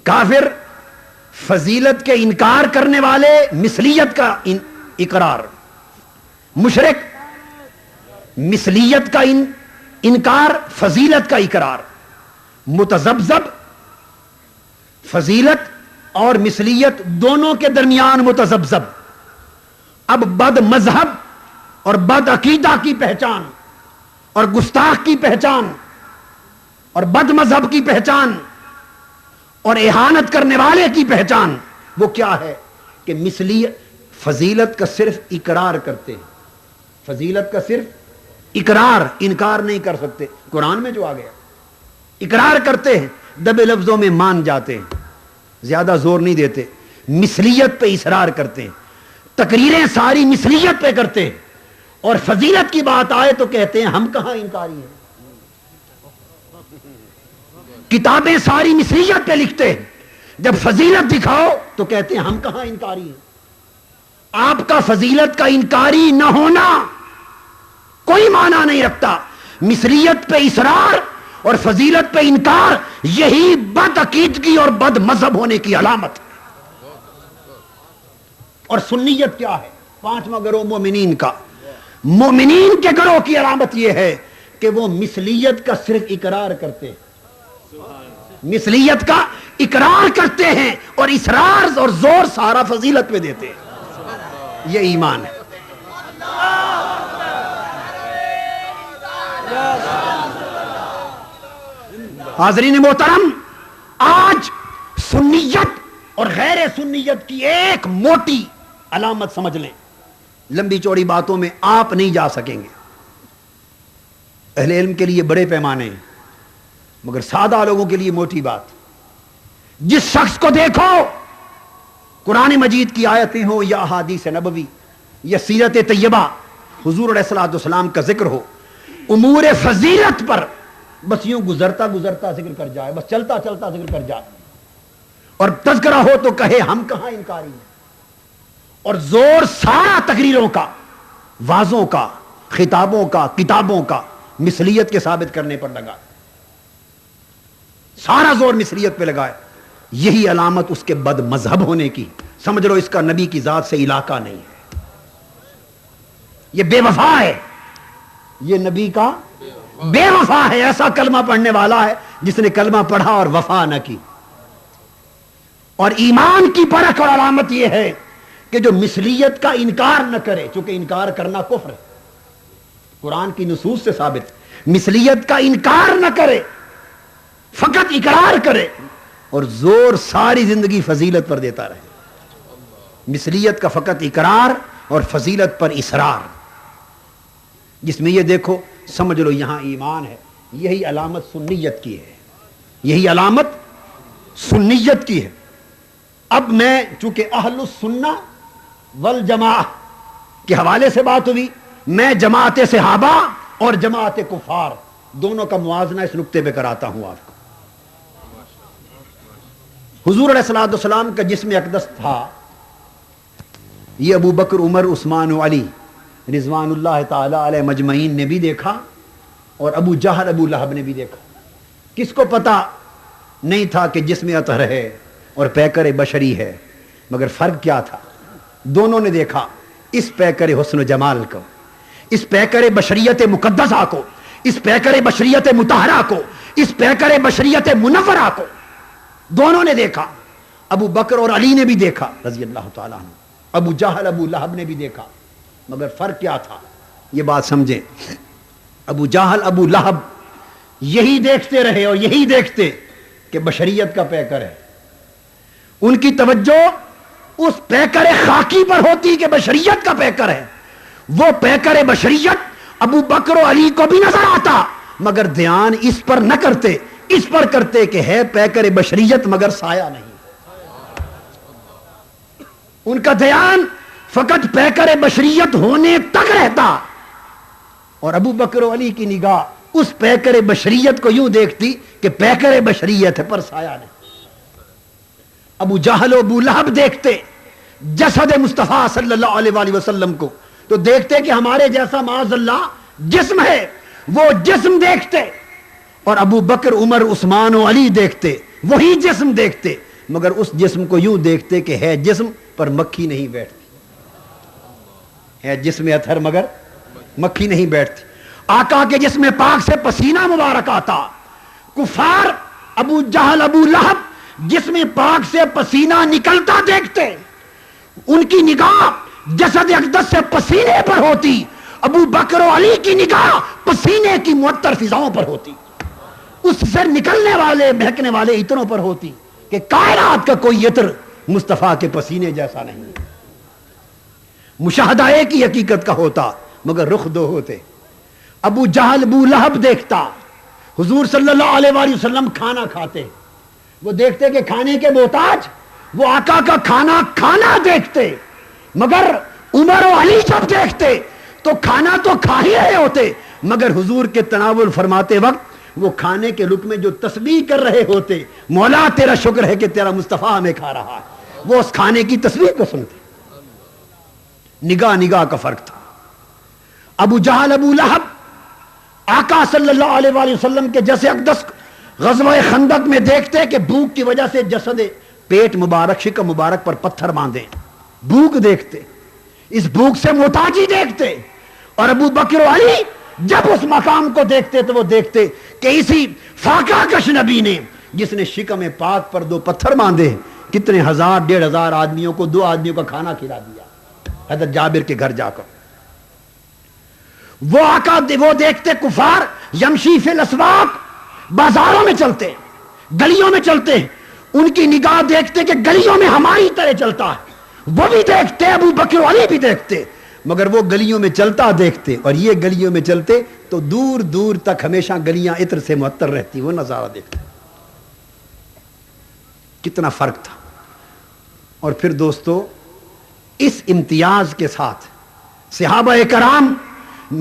C: کافر فضیلت کے انکار کرنے والے، مثلیت کا اقرار۔ مشرک مثلیت کا انکار، فضیلت کا اقرار۔ متذبذب فضیلت اور مثلیت دونوں کے درمیان متذبذب۔ اب بد مذہب اور بد عقیدہ کی پہچان، اور گستاخ کی پہچان، اور بد مذہب کی پہچان، اور اہانت کرنے والے کی پہچان وہ کیا ہے؟ کہ مثلیت، فضیلت کا صرف اقرار کرتے ہیں، فضیلت کا صرف اقرار، انکار نہیں کر سکتے۔ قرآن میں جو آ گیا، اقرار کرتے ہیں، دبے لفظوں میں مان جاتے ہیں، زیادہ زور نہیں دیتے، مثلیت پہ اصرار کرتے ہیں، تقریریں ساری مثلیت پہ کرتے ہیں، اور فضیلت کی بات آئے تو کہتے ہیں ہم کہاں انکاری ہیں۔ کتابیں ساری مثلیت پہ لکھتے ہیں، جب فضیلت دکھاؤ تو کہتے ہیں ہم کہاں انکاری ہیں۔ آپ کا فضیلت کا انکاری نہ ہونا کوئی معنی نہیں رکھتا۔ مثلیت پہ اصرار اور فضیلت پہ انکار، یہی بد عقیدگی اور بد مذہب ہونے کی علامت ہے۔ اور سنیت کیا ہے؟ پانچواں گروہ مومنین کا۔ مومنین کے گروہ کی علامت یہ ہے کہ وہ مثلیت کا صرف اقرار کرتے ہیں، مثلیت کا اقرار کرتے ہیں اور اصرار اور زور سارا فضیلت پہ دیتے ہیں۔ یہ ایمان ہے۔ حاضرین محترم، آج سنیت اور غیر سنیت کی ایک موٹی علامت سمجھ لیں، لمبی چوڑی باتوں میں آپ نہیں جا سکیں گے، اہل علم کے لیے بڑے پیمانے ہیں، مگر سادہ لوگوں کے لیے موٹی بات۔ جس شخص کو دیکھو قرآن مجید کی آیتیں ہوں یا احادیث نبوی یا سیرت طیبہ، حضور علیہ الصلوۃ والسلام کا ذکر ہو، امور فضیلت پر بس یوں گزرتا گزرتا ذکر کر جائے، بس چلتا چلتا ذکر کر جائے، اور تذکرہ ہو تو کہے ہم کہاں انکاری ہیں، اور زور سارا تقریروں کا، وعظوں کا، خطابوں کا، کتابوں کا مثلیت کے ثابت کرنے پر لگا، سارا زور مثلیت پہ لگائے، یہی علامت اس کے بد مذہب ہونے کی، سمجھ لو اس کا نبی کی ذات سے علاقہ نہیں ہے، یہ بے وفا ہے، یہ نبی کا بے وفا ہے، ایسا کلمہ پڑھنے والا ہے جس نے کلمہ پڑھا اور وفا نہ کی۔ اور ایمان کی پرکھ اور علامت یہ ہے کہ جو مثلیت کا انکار نہ کرے، چونکہ انکار کرنا کفر ہے، قرآن کی نصوص سے ثابت، مثلیت کا انکار نہ کرے، فقط اقرار کرے اور زور ساری زندگی فضیلت پر دیتا رہے، مثلیت کا فقط اقرار اور فضیلت پر اصرار، جس میں یہ دیکھو سمجھ لو یہاں ایمان ہے، یہی علامت سنیت کی ہے، یہی علامت سنیت کی ہے۔ اب میں چونکہ اہل السنہ والجماعہ کے حوالے سے بات ہوئی، میں جماعت صحابہ اور جماعت کفار دونوں کا موازنہ اس نقطے پہ کراتا ہوں آپ کو۔ حضور علیہ الصلوۃ والسلام کا جسم اقدس تھا، یہ ابو بکر، عمر، عثمان و علی رضوان اللہ تعالی علیہ مجمعین نے بھی دیکھا، اور ابو جہل، ابو لہب نے بھی دیکھا۔ کس کو پتا نہیں تھا کہ جسم اطہر ہے اور پیکر بشری ہے، مگر فرق کیا تھا؟ دونوں نے دیکھا، اس پیکر حسن و جمال کو، اس پیکر بشریت مقدسہ کو، اس پیکر بشریت مطہرہ کو، اس پیکر بشریت منورہ کو دونوں نے دیکھا۔ ابو بکر اور علی نے بھی دیکھا رضی اللہ تعالیٰ عنہ، ابو جہل، ابو لہب نے بھی دیکھا، مگر فرق کیا تھا؟ یہ بات سمجھیں، ابو جہل، ابو لہب یہی دیکھتے رہے اور یہی دیکھتے کہ بشریت کا پیکر ہے، ان کی توجہ اس پیکر خاکی پر ہوتی کہ بشریت کا پیکر ہے، وہ پیکر بشریت ابو بکر و علی کو بھی نظر آتا، مگر دھیان اس پر نہ کرتے، اس پر کرتے کہ ہے پیکر بشریت مگر سایہ نہیں، ان کا دھیان فقط پیکر بشریت ہونے تک رہتا، اور ابو بکر و علی کی نگاہ اس پیکر بشریت کو یوں دیکھتی کہ پیکر بشریت ہے پر سایہ نہیں۔ ابو جہل و ابو لہب دیکھتے جسد مصطفیٰ صلی اللہ علیہ وآلہ وسلم کو تو دیکھتے کہ ہمارے جیسا معاذ اللہ جسم ہے، وہ جسم دیکھتے، اور ابو بکر، عمر، عثمان و علی دیکھتے وہی جسم دیکھتے، مگر اس جسم کو یوں دیکھتے کہ ہے جسم پر مکھی نہیں بیٹھتی، ہے جسم اطہر مگر مکھی نہیں بیٹھتی۔ آقا کے جسم پاک سے پسینہ مبارک آتا، کفار ابو جہل، ابو لہب جسم پاک سے پسینہ نکلتا دیکھتے، ان کی نگاہ جسد اقدس سے پسینے پر ہوتی، ابو بکر و علی کی نگاہ پسینے کی معطر فضاؤں پر ہوتی، اس سے نکلنے والے مہکنے والے عطروں پر ہوتی کہ کائنات کا کوئی عطر مصطفیٰ کے پسینے جیسا نہیں۔ مشاہدہ ایک ہی حقیقت کا ہوتا مگر رخ دو ہوتے۔ ابو جہل، ابو لہب دیکھتا حضور صلی اللہ علیہ وآلہ وسلم کھانا کھاتے، وہ دیکھتے کہ کھانے کے محتاج، وہ آقا کا کھانا کھانا دیکھتے، مگر عمر و علی جب دیکھتے تو کھانا تو کھا ہی رہے ہوتے، مگر حضور کے تناول فرماتے وقت وہ کھانے کے لقمے جو تسبیح کر رہے ہوتے، مولا تیرا شکر ہے کہ تیرا مصطفیٰ ہمیں کھا رہا ہے، وہ اس کھانے کی تسبیح کو سنتے۔ نگاہ نگاہ کا فرق تھا۔ ابو جہل، ابو لہب آقا صلی اللہ علیہ وآلہ وسلم کے جیسے اقدس غزوہ خندق میں دیکھتے کہ بھوک کی وجہ سے جسد پیٹ مبارک، شکم مبارک پر پتھر باندھے، بھوک دیکھتے، اس بھوک سے محتاجی دیکھتے، اور ابو بکر و علی جب اس مقام کو دیکھتے تو وہ دیکھتے کہ اسی فاقہ کش نبی نے جس نے شکم پاک پر 2 پتھر باندھے کتنے ہزار 1,500 آدمیوں کو 2 آدمیوں کا کھانا کھلا دیا حضرت جابر کے گھر جا کر۔ وہ آقا وہ دیکھتے کفار یمشی فی الاسواق، بازاروں میں چلتے، گلیوں میں چلتے، ان کی نگاہ دیکھتے کہ گلیوں میں ہماری طرح چلتا ہے، وہ بھی دیکھتے، ابو بکر علی بھی دیکھتے، مگر وہ گلیوں میں چلتا دیکھتے اور یہ گلیوں میں چلتے تو دور دور تک ہمیشہ گلیاں عطر سے معطر رہتی، وہ نظارہ دیکھتے۔ کتنا فرق تھا۔ اور پھر دوستو اس امتیاز کے ساتھ صحابہ کرام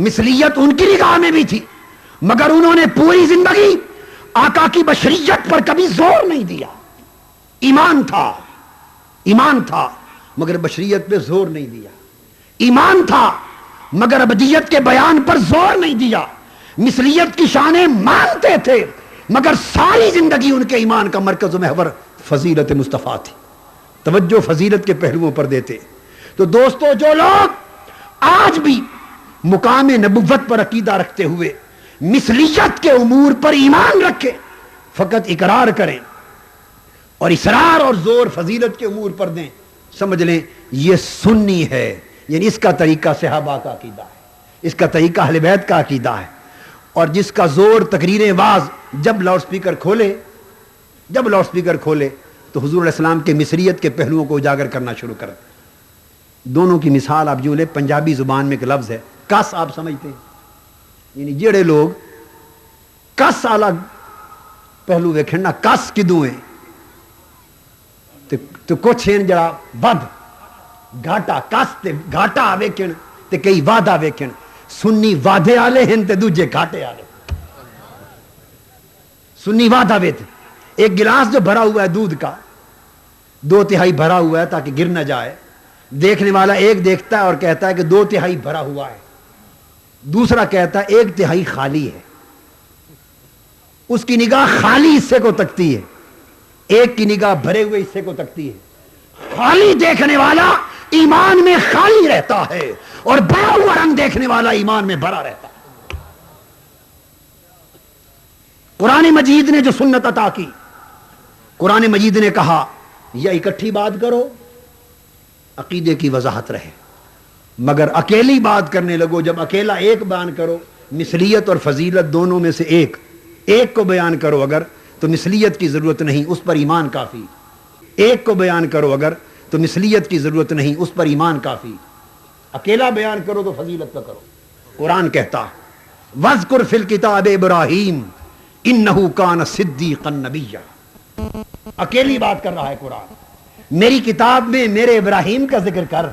C: مثلیت ان کی نگاہ میں بھی تھی، مگر انہوں نے پوری زندگی آقا کی بشریت پر کبھی زور نہیں دیا. ایمان تھا مگر بشریت پہ زور نہیں دیا. ایمان تھا مگر ابدیت کے بیان پر زور نہیں دیا. مثلیت کی شانیں مانتے تھے مگر ساری زندگی ان کے ایمان کا مرکز و محور فضیلت مصطفیٰ تھی. توجہ فضیلت کے پہلوؤں پر دیتے. تو دوستو جو لوگ آج بھی مقام نبوت پر عقیدہ رکھتے ہوئے مثلیت کے امور پر ایمان رکھے، فقط اقرار کریں اور اصرار اور زور فضیلت کے امور پر دیں، سمجھ لیں یہ سنی ہے. یعنی اس کا طریقہ صحابہ کا عقیدہ ہے، اس کا طریقہ اہل بیت کا عقیدہ ہے. اور جس کا زور تقریر واعظ جب لاؤڈ سپیکر کھولے تو حضور علیہ السلام کے مصریت کے پہلوؤں کو اجاگر کرنا شروع کر. دونوں کی مثال آپ جو لیں، پنجابی زبان میں ایک لفظ ہے کس، آپ سمجھتے ہیں؟ یعنی جڑے لوگ کس والا پہلو ویکھن نا، کس کدوں ہے تو کچھ ہیں جڑا ود گھاٹا، کس تے گھاٹا ویکھن تے کئی وعدہ ویکھن. سنی وعدے والے ہیں تے دوجے گھاٹے والے. سنی وعدہ ویت ایک گلاس جو بھرا ہوا ہے دودھ کا 2/3 بھرا ہوا ہے تاکہ گر نہ جائے، دیکھنے والا ایک دیکھتا ہے اور کہتا ہے کہ 2/3 بھرا ہوا ہے، دوسرا کہتا ہے 1/3 خالی ہے. اس کی نگاہ خالی حصے کو تکتی ہے، ایک کی نگاہ بھرے ہوئے حصے کو تکتی ہے. خالی دیکھنے والا ایمان میں خالی رہتا ہے اور بھرا ہوا رنگ دیکھنے والا ایمان میں بھرا رہتا ہے. قرآن مجید نے جو سنت عطا کی، قرآن مجید نے کہا یا اکٹھی بات کرو عقیدے کی وضاحت رہے، مگر اکیلی بات کرنے لگو، جب اکیلا ایک بیان کرو مثلیت اور فضیلت دونوں میں سے ایک کو بیان کرو اگر تو مثلیت کی ضرورت نہیں، اس پر ایمان کافی. ایک کو بیان کرو اگر تو مثلیت کی ضرورت نہیں، اس پر ایمان کافی. اکیلا بیان کرو تو فضیلت کا کرو. قرآن کہتا وَذْكُرْ فِي الْكِتَابِ إِبْرَاهِيمَ إِنَّهُ كَانَ صِدِّيقًا نَبِيًّا. اکیلی بات کر رہا ہے قرآن. میری کتاب میں میرے ابراہیم کا ذکر کر،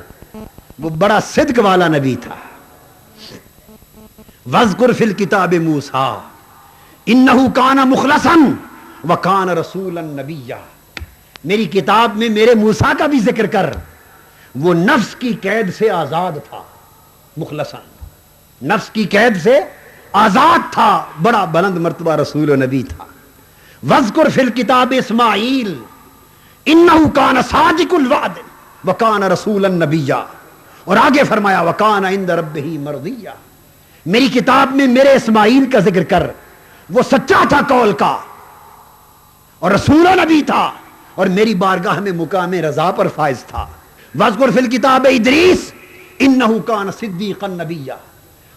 C: وہ بڑا صدق والا نبی تھا. وَذْكُرْ فِي الْكِتَابِ مُوسَىٰ إِنَّهُ كَانَ مُخْلَصًا وَكَانَ رَسُولًا نَبِيًّا. میری کتاب میں میرے موسیٰ کا بھی ذکر کر، وہ نفس کی قید سے آزاد تھا، مخلصاً نفس کی قید سے آزاد تھا، بڑا بلند مرتبہ رسول و نبی تھا. وَذْكُرْ فِي الْكِتَابِ اسماعیل إِنَّهُ كَانَ صَادِقُ الْوَعْدِ وَكَانَ رَسُولًا نَبِيًّا. اور آگے فرمایا وَكَانَ عِندَ رَبِّهِ مَرْضِيًّا. میری کتاب میں میرے اسماعیل کا ذکر کر، وہ سچا تھا قول کا اور رسول و نبی تھا اور میری بارگاہ میں مقام رضا پر فائز تھا. وَاذْكُرْ فِي الْكِتَابِ إِدْرِيسَ إِنَّهُ كَانَ صِدِّيقًا نَبِيًّا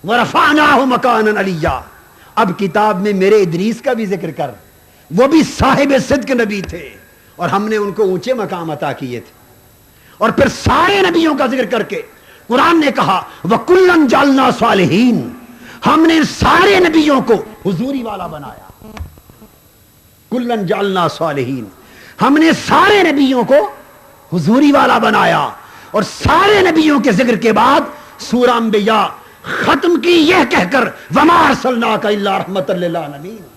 C: وَرَفَعْنَاهُ مَكَانًا عَلِيًّا. اب کتاب میں میرے ادریس کا بھی ذکر کر، وہ بھی صاحب صدق نبی تھے اور ہم نے ان کو اونچے مقام عطا کیے تھے. اور پھر سارے نبیوں کا ذکر کر کے قرآن نے کہا وَكُلًّا جَعَلْنَا صَالِحِينَ. ہم نے سارے نبیوں کو حضوری والا بنایا. کُلًّا جَعَلْنَا صَالِحِينَ. ہم نے سارے نبیوں کو حضوری والا بنایا. اور سارے نبیوں کے ذکر کے بعد سورہ انبیاء ختم کی یہ کہہ کر وَمَا أَرْسَلْنَاكَ إِلَّا رَحْمَةً لِّلْعَالَمِينَ.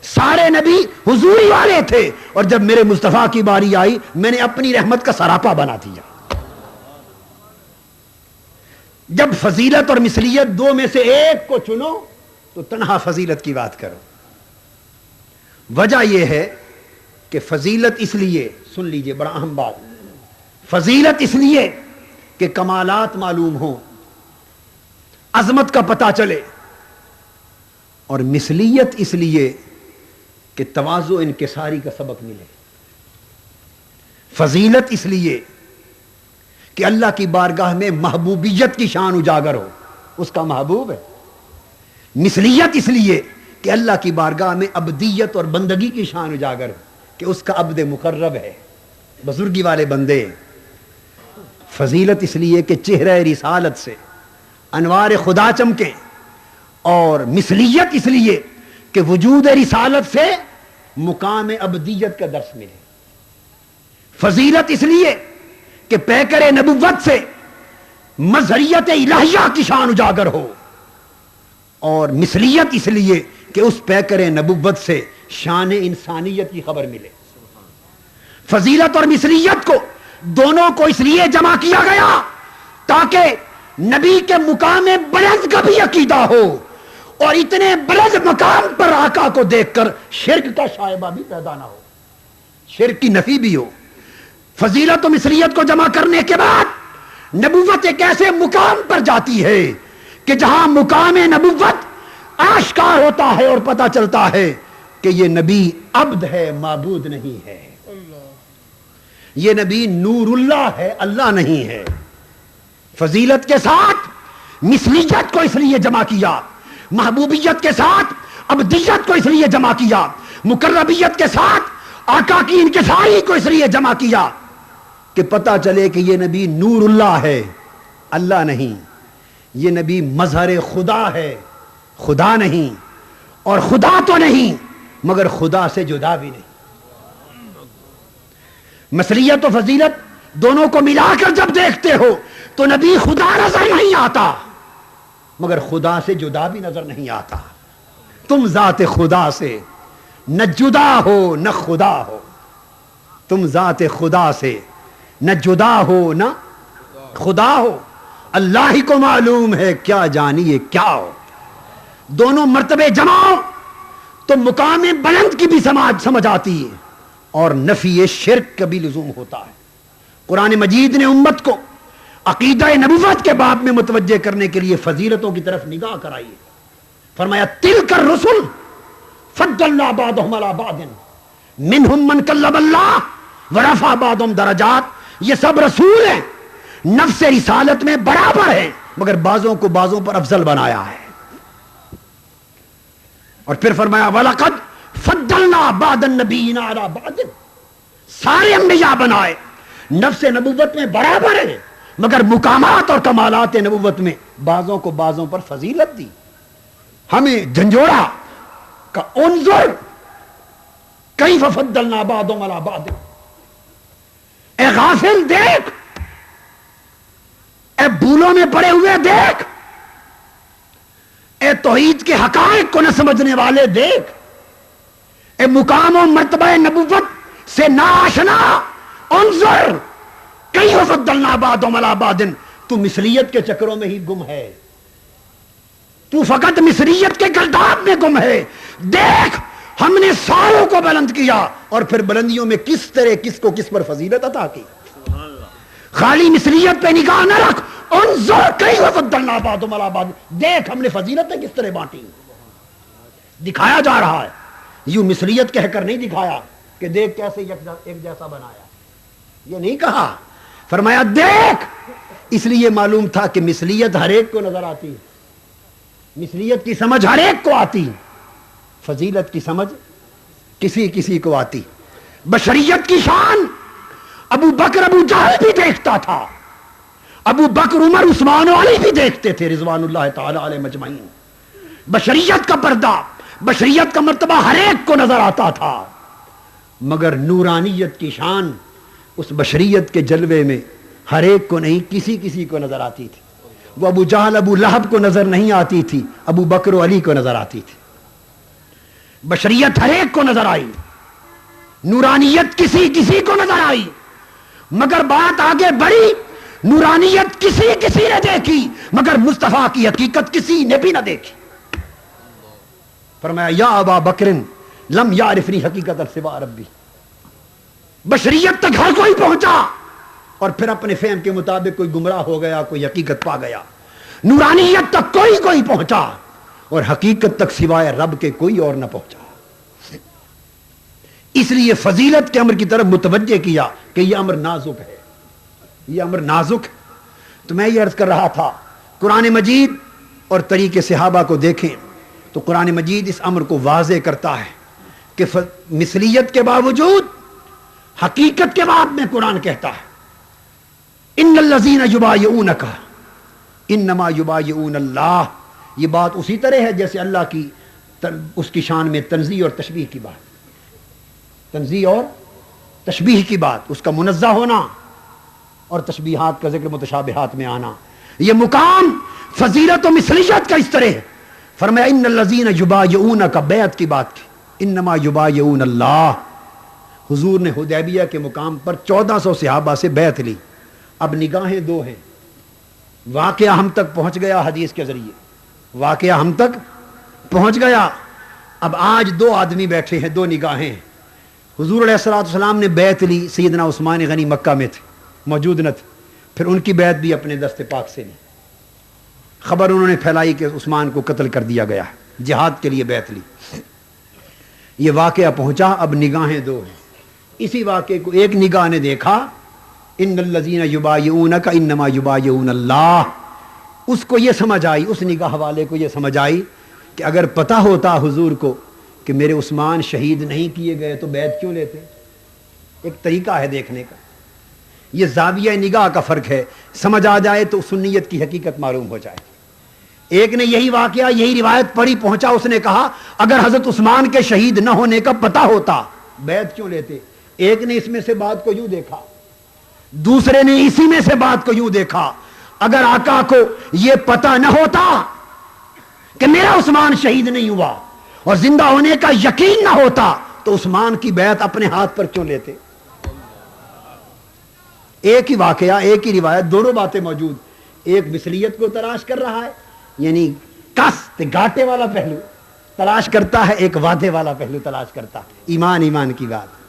C: سارے نبی حضوری والے تھے اور جب میرے مصطفیٰ کی باری آئی میں نے اپنی رحمت کا سراپا بنا دیا. جب فضیلت اور مثلیت دو میں سے ایک کو چنو تو تنہا فضیلت کی بات کرو. وجہ یہ ہے کہ فضیلت اس لیے، سن لیجئے بڑا اہم بات، فضیلت اس لیے کہ کمالات معلوم ہوں، عظمت کا پتہ چلے، اور مثلیت اس لیے کہ تواضع انکساری کا سبق ملے. فضیلت اس لیے کہ اللہ کی بارگاہ میں محبوبیت کی شان اجاگر ہو، اس کا محبوب ہے. مثلیت اس لیے کہ اللہ کی بارگاہ میں عبدیت اور بندگی کی شان اجاگر ہو کہ اس کا عبد مقرب ہے، بزرگی والے بندے. فضیلت اس لیے کہ چہرہ رسالت سے انوار خدا چمکے، اور مثلیت اس لیے کہ وجود رسالت سے مقام عبدیت کا درس ملے. فضیلت اس لیے کہ پیکر نبوت سے مظہریت الہیہ کی شان اجاگر ہو، اور مثلیت اس لیے کہ اس پیکر نبوت سے شان انسانیت کی خبر ملے۔ فضیلت اور مثلیت کو دونوں کو اس لیے جمع کیا گیا تاکہ نبی کے مقام بلند کا بھی عقیدہ ہو، اور اتنے بلند مقام پر آقا کو دیکھ کر شرک کا شائبہ بھی پیدا نہ ہو، شرک کی نفی بھی ہو۔ فضیلت و مثلیت کو جمع کرنے کے بعد نبوت ایک ایسے مقام پر جاتی ہے کہ جہاں مقام نبوت آشکار ہوتا ہے اور پتہ چلتا ہے کہ یہ نبی عبد ہے، معبود نہیں ہے، یہ نبی نور اللہ ہے، اللہ نہیں ہے۔ فضیلت کے ساتھ مثلیت کو اس لیے جمع کیا، محبوبیت کے ساتھ عبدیت کو اس لیے جمع کیا، مقربیت کے ساتھ آقا کی انکساری کو اس لیے جمع کیا کہ پتہ چلے کہ یہ نبی نور اللہ ہے، اللہ نہیں، یہ نبی مظہر خدا ہے، خدا نہیں، اور خدا تو نہیں مگر خدا سے جدا بھی نہیں۔ مثلیت و فضیلت دونوں کو ملا کر جب دیکھتے ہو تو نبی خدا نظر نہیں آتا مگر خدا سے جدا بھی نظر نہیں آتا۔ تم ذات خدا سے نہ جدا ہو نہ خدا ہو، تم ذات خدا سے نہ جدا ہو نہ خدا ہو، اللہ ہی کو معلوم ہے کیا جانیے کیا ہو۔ دونوں مرتبے جماؤ تو مقام بلند کی بھی سمجھ آتی ہے اور نفی شرک کا بھی لزوم ہوتا ہے۔ قرآن مجید نے امت کو عقیدہ نبوت کے باب میں متوجہ کرنے کے لیے فضیلتوں کی طرف نگاہ کرائی ہے۔ فرمایا تلک الرسل فضلنا بعضهم علی بعض منہم من کلم اللہ ورفع بعضهم درجات، یہ سب رسول ہیں، نفس رسالت میں برابر ہیں مگر بعضوں کو بعضوں پر افضل بنایا ہے۔ اور پھر فرمایا وَلَقَدْ فَضَّلْنَا بَعْضَ النَّبِيِّينَ عَلَى بَعْضٍ، سارے انبیاء بنائے نفس نبوت میں برابر ہیں مگر مقامات اور کمالات نبوت میں بعضوں کو بعضوں پر فضیلت دی۔ ہمیں جھنجھوڑا کہ انظر کیف فضلنا بعضهم علی بعض، اے غافل دیکھ، اے بھولوں میں پڑے ہوئے دیکھ، اے توحید کے حقائق کو نہ سمجھنے والے دیکھ، اے مقام و مرتبہ نبوت سے ناآشنا انظر کیف فضلنا بعضهم علی بعض۔ تو مثلیت کے چکروں میں ہی گم ہے، تو فقط مثلیت کے گرداب میں گم ہے۔ دیکھ ہم نے ساروں کو بلند کیا اور پھر بلندیوں میں کس طرح کس کو کس پر فضیلت عطا کی۔ خالی مثلیت پہ نگاہ نہ رکھ، انظر کیف فضلنا بعضهم علی بعض، دیکھ ہم نے فضیلتیں کس طرح بانٹی۔ دکھایا جا رہا ہے، یوں مثلیت کہہ کر نہیں دکھایا کہ دیکھ کیسے ایک جیسا بنایا، یہ نہیں کہا، فرمایا دیکھ۔ اس لیے معلوم تھا کہ مثلیت ہر ایک کو نظر آتی ہے، مثلیت کی سمجھ ہر ایک کو آتی، فضیلت کی سمجھ کسی کسی کو آتی۔ بشریت کی شان ابو بکر ابو جہل بھی دیکھتا تھا، ابو بکر عمر عثمان و علی بھی دیکھتے تھے رضوان اللہ تعالی علیہ مجمعین۔ بشریت کا پردہ، بشریت کا مرتبہ ہر ایک کو نظر آتا تھا مگر نورانیت کی شان اس بشریت کے جلوے میں ہر ایک کو نہیں، کسی کسی کو نظر آتی تھی۔ وہ ابو جہل ابو لہب کو نظر نہیں آتی تھی، ابو بکر و علی کو نظر آتی تھی۔ بشریت ہر ایک کو نظر آئی، نورانیت کسی کسی کو نظر آئی مگر بات آگے بڑھی، نورانیت کسی کسی نے دیکھی مگر مصطفیٰ کی حقیقت کسی نے بھی نہ دیکھی۔ فرمایا یا ابا بکر لم یعرفنی حقیقت سوا ربی، بشریت تک ہر کوئی پہنچا اور پھر اپنے فہم کے مطابق کوئی گمراہ ہو گیا، کوئی حقیقت پا گیا۔ نورانیت تک کوئی پہنچا اور حقیقت تک سوائے رب کے کوئی اور نہ پہنچا۔ اس لیے فضیلت کے امر کی طرف متوجہ کیا کہ یہ امر نازک ہے، یہ امر نازک ہے۔ تو میں یہ عرض کر رہا تھا قرآن مجید اور طریقے صحابہ کو دیکھیں تو قرآن مجید اس امر کو واضح کرتا ہے کہ مثلیت کے باوجود حقیقت کے بعد میں قرآن کہتا ہے ان الذین یبایعونک انما یبایعون اللہ۔ یہ بات اسی طرح ہے جیسے اللہ کی اس کی شان میں تنزیہ اور تشبیہ کی بات، تنزیہ اور تشبیہ کی بات، اس کا منزہ ہونا اور تشبیہات کا ذکر متشابہات میں آنا، یہ مقام فضیلت و مثلیت کا اس طرح ہے۔ فرمایا ان الذین یبایعونک، بیعت کی بات کی، انما یبایعون اللہ۔ حضور نے حدیبیہ کے مقام پر 1400 صحابہ سے بیعت لی۔ اب نگاہیں دو ہیں، واقعہ ہم تک پہنچ گیا حدیث کے ذریعے، واقعہ ہم تک پہنچ گیا۔ اب آج دو آدمی بیٹھے ہیں، دو نگاہیں ہیں۔ حضور علیہ الصلوۃ والسلام نے بیعت لی، سیدنا عثمان غنی مکہ میں تھے، موجود نہ تھے، پھر ان کی بیعت بھی اپنے دست پاک سے لی۔ خبر انہوں نے پھیلائی کہ عثمان کو قتل کر دیا گیا ہے، جہاد کے لیے بیعت لی۔ یہ واقعہ پہنچا، اب نگاہیں دو ہیں۔ اسی واقعے کو ایک نگاہ نے دیکھا، ان الذین یبایعونک انما یبایعون اللہ، اس کو یہ سمجھ آئی، اس نگاہ والے کو یہ سمجھ آئی کہ اگر پتہ ہوتا حضور کو کہ میرے عثمان شہید نہیں کیے گئے تو بیعت کیوں لیتے۔ ایک طریقہ ہے دیکھنے کا، یہ زاویہ نگاہ کا فرق ہے، سمجھ آ جائے تو سنیت کی حقیقت معلوم ہو جائے۔ ایک نے یہی واقعہ، یہی روایت پڑھی، پہنچا، اس نے کہا اگر حضرت عثمان کے شہید نہ ہونے کا پتہ ہوتا بیعت کیوں لیتے۔ ایک نے اس میں سے بات کو یوں دیکھا، دوسرے نے اسی میں سے بات کو یوں دیکھا، اگر آقا کو یہ پتہ نہ ہوتا کہ میرا عثمان شہید نہیں ہوا اور زندہ ہونے کا یقین نہ ہوتا تو عثمان کی بیعت اپنے ہاتھ پر کیوں لیتے۔ ایک ہی واقعہ، ایک ہی روایت، دونوں باتیں موجود۔ ایک مثلیت کو تلاش کر رہا ہے، یعنی کس گاٹے والا پہلو تلاش کرتا ہے، ایک وعدے والا پہلو تلاش کرتا ہے، ایمان ایمان کی بات۔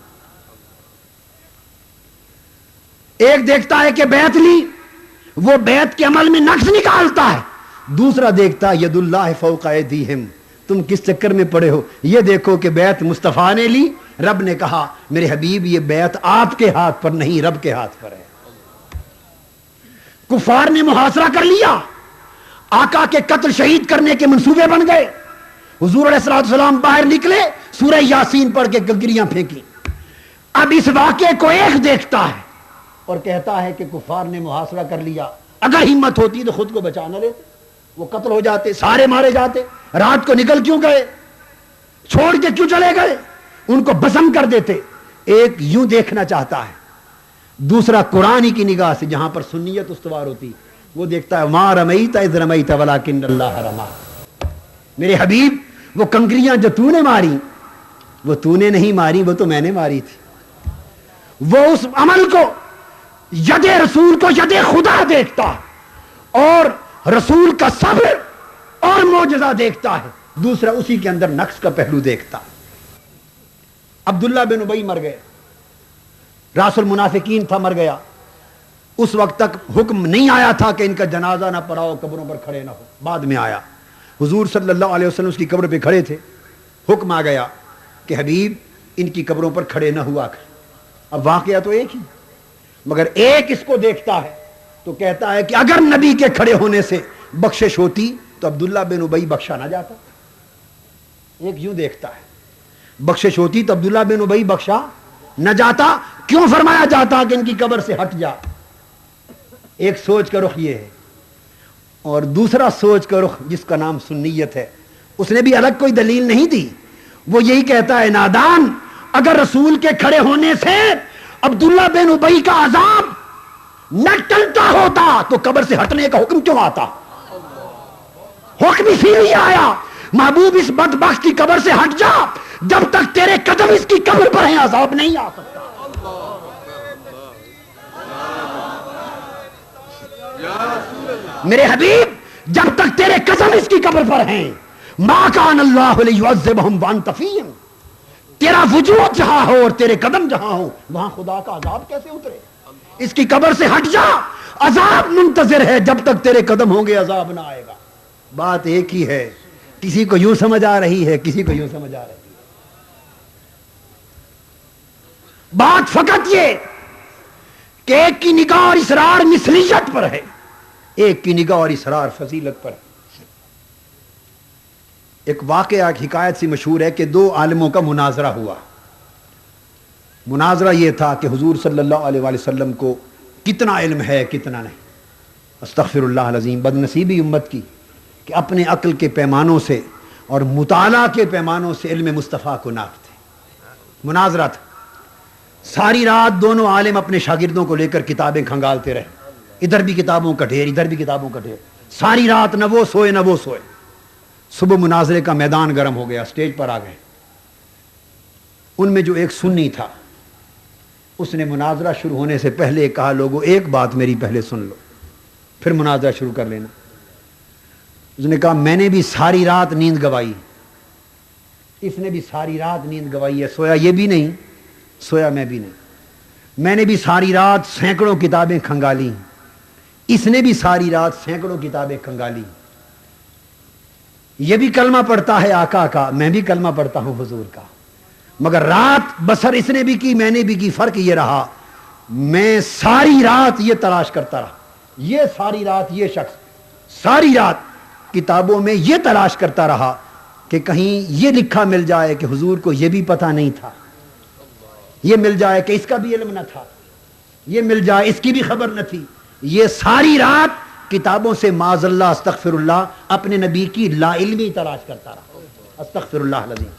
C: ایک دیکھتا ہے کہ بیعت لی، وہ بیعت کے عمل میں نقص نکالتا ہے، دوسرا دیکھتا ہے ید اللہ فوق ایدیہم، تم کس چکر میں پڑے ہو، یہ دیکھو کہ بیعت مصطفیٰ نے لی، رب نے کہا میرے حبیب یہ بیعت آپ کے ہاتھ پر نہیں رب کے ہاتھ پر ہے۔ کفار نے محاصرہ کر لیا، آقا کے قتل شہید کرنے کے منصوبے بن گئے۔ حضور علیہ الصلوۃ والسلام باہر نکلے، سورہ یاسین پڑھ کے گلگلیاں پھینکی۔ اب اس واقعے کو ایک دیکھتا ہے اور کہتا ہے کہ کفار نے محاصرہ کر لیا، اگر ہمت ہوتی تو خود کو بچا نہ لیتے، وہ قتل ہو جاتے، سارے مارے جاتے، رات کو نکل کیوں گئے، چھوڑ کے کیوں چلے گئے، ان کو بزم کر دیتے۔ ایک یوں دیکھنا چاہتا ہے، دوسرا قرآن کی نگاہ سے جہاں پر سنیت استوار ہوتی، وہ دیکھتا ہے ما رمیت اذ رمیت ولکن اللہ رما، میرے حبیب وہ کنکریاں جو تو نے ماری وہ تو نے نہیں ماری، وہ تو میں نے ماری تھی۔ وہ اس عمل کو، ید رسول کو ید خدا دیکھتا اور رسول کا صبر اور معجزہ دیکھتا ہے، دوسرا اسی کے اندر نقص کا پہلو دیکھتا۔ عبداللہ بن ابی مر گئے، راس المنافقین تھا، مر گیا۔ اس وقت تک حکم نہیں آیا تھا کہ ان کا جنازہ نہ پڑھاؤ، قبروں پر کھڑے نہ ہو، بعد میں آیا۔ حضور صلی اللہ علیہ وسلم اس کی قبر پہ کھڑے تھے، حکم آ گیا کہ حبیب ان کی قبروں پر کھڑے نہ ہوا کر۔ اب واقعہ تو ایک ہی، مگر ایک اس کو دیکھتا ہے تو کہتا ہے کہ اگر نبی کے کھڑے ہونے سے بخشش ہوتی تو عبداللہ بن ابی بخشا نہ جاتا۔ ایک یوں دیکھتا ہے، بخشش ہوتی تو عبداللہ بن ابی بخشا نہ جاتا، کیوں فرمایا جاتا کہ ان کی قبر سے ہٹ جا۔ ایک سوچ کا رخ یہ ہے، اور دوسرا سوچ کا رخ جس کا نام سنیت ہے، اس نے بھی الگ کوئی دلیل نہیں دی، وہ یہی کہتا ہے نادان، اگر رسول کے کھڑے ہونے سے عبداللہ بن ابی کا عذاب نہ ٹلتا ہوتا تو قبر سے ہٹنے کا حکم کیوں آتا؟ حکم اسی لیے آیا محبوب اس بدبخت کی قبر سے ہٹ جا، جب تک تیرے قدم اس کی قبر پر ہیں عذاب نہیں آ سکتا۔ میرے حبیب جب تک تیرے قدم اس کی قبر پر ہیں، ما کان اللہ لیعذبہم وانت فیہم، تیرا وجود جہاں ہو اور تیرے قدم جہاں ہو وہاں خدا کا عذاب کیسے اترے؟ اس کی قبر سے ہٹ جا، عذاب منتظر ہے، جب تک تیرے قدم ہوں گے عذاب نہ آئے گا۔ بات ایک ہی ہے، کسی کو یوں سمجھ آ رہی ہے، کسی کو یوں سمجھ آ رہی ہے۔ بات فقط یہ کہ ایک کی نگاہ اور اصرار مثلیت پر ہے، ایک کی نگاہ اور اصرار فضیلت پر ہے۔ ایک واقعہ، ایک حکایت سی مشہور ہے کہ دو عالموں کا مناظرہ ہوا۔ مناظرہ یہ تھا کہ حضور صلی اللہ علیہ وآلہ وسلم کو کتنا علم ہے کتنا نہیں۔ استغفر اللہ العظیم، بد نصیبی امت کی کہ اپنے عقل کے پیمانوں سے اور مطالعہ کے پیمانوں سے علم مصطفیٰ کو ناپتے۔ مناظرہ تھا، ساری رات دونوں عالم اپنے شاگردوں کو لے کر کتابیں کھنگالتے رہے، ادھر بھی کتابوں کا ڈھیر، ادھر بھی کتابوں کا ڈھیر، ساری رات نہ وہ سوئے نہ وہ سوئے۔ صبح مناظرے کا میدان گرم ہو گیا، سٹیج پر آ گئے۔ ان میں جو ایک سنی تھا، اس نے مناظرہ شروع ہونے سے پہلے کہا لوگوں ایک بات میری پہلے سن لو، پھر مناظرہ شروع کر لینا۔ اس نے کہا میں نے بھی ساری رات نیند گوائی، اس نے بھی ساری رات نیند گوائی ہے، سویا یہ بھی نہیں، سویا میں بھی نہیں۔ میں نے بھی ساری رات سینکڑوں کتابیں کھنگالی، اس نے بھی ساری رات سینکڑوں کتابیں کھنگالی۔ یہ بھی کلمہ پڑھتا ہے آقا کا، میں بھی کلمہ پڑھتا ہوں حضور کا، مگر رات بسر اس نے بھی کی میں نے بھی کی، فرق یہ رہا میں ساری رات یہ تلاش کرتا رہا، یہ ساری رات یہ شخص ساری رات کتابوں میں یہ تلاش کرتا رہا کہ کہیں یہ لکھا مل جائے کہ حضور کو یہ بھی پتہ نہیں تھا، یہ مل جائے کہ اس کا بھی علم نہ تھا، یہ مل جائے اس کی بھی خبر نہ تھی۔ یہ ساری رات کتابوں سے معاذ اللہ استغفر اللہ اپنے نبی کی لا علمی تلاش کرتا رہا، استغفر اللہ العظیم۔